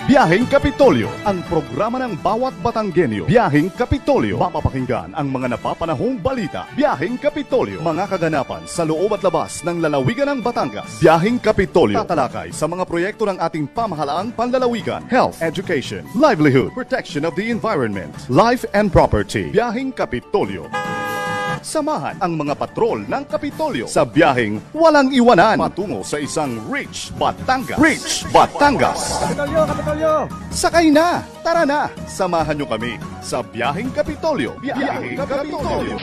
Biyaheng Kapitolyo, ang programa ng bawat Batanggenyo. Biyaheng Kapitolyo, mapapakinggan ang mga napapanahong balita. Biyaheng Kapitolyo, mga kaganapan sa loob at labas ng lalawigan ng Batangas. Biyaheng Kapitolyo, tatalakay sa mga proyekto ng ating pamahalaang panlalawigan, health, education, livelihood, protection of the environment, life and property. Biyaheng Kapitolyo. Samahan ang mga patrol ng Kapitolyo sa biyaheng walang iwanan patungo sa isang Rich Batangas. Rich Batangas! Kapitolyo! Sakay na! Tara na! Samahan nyo kami sa biyaheng Kapitolyo. Biyaheng Kapitolyo!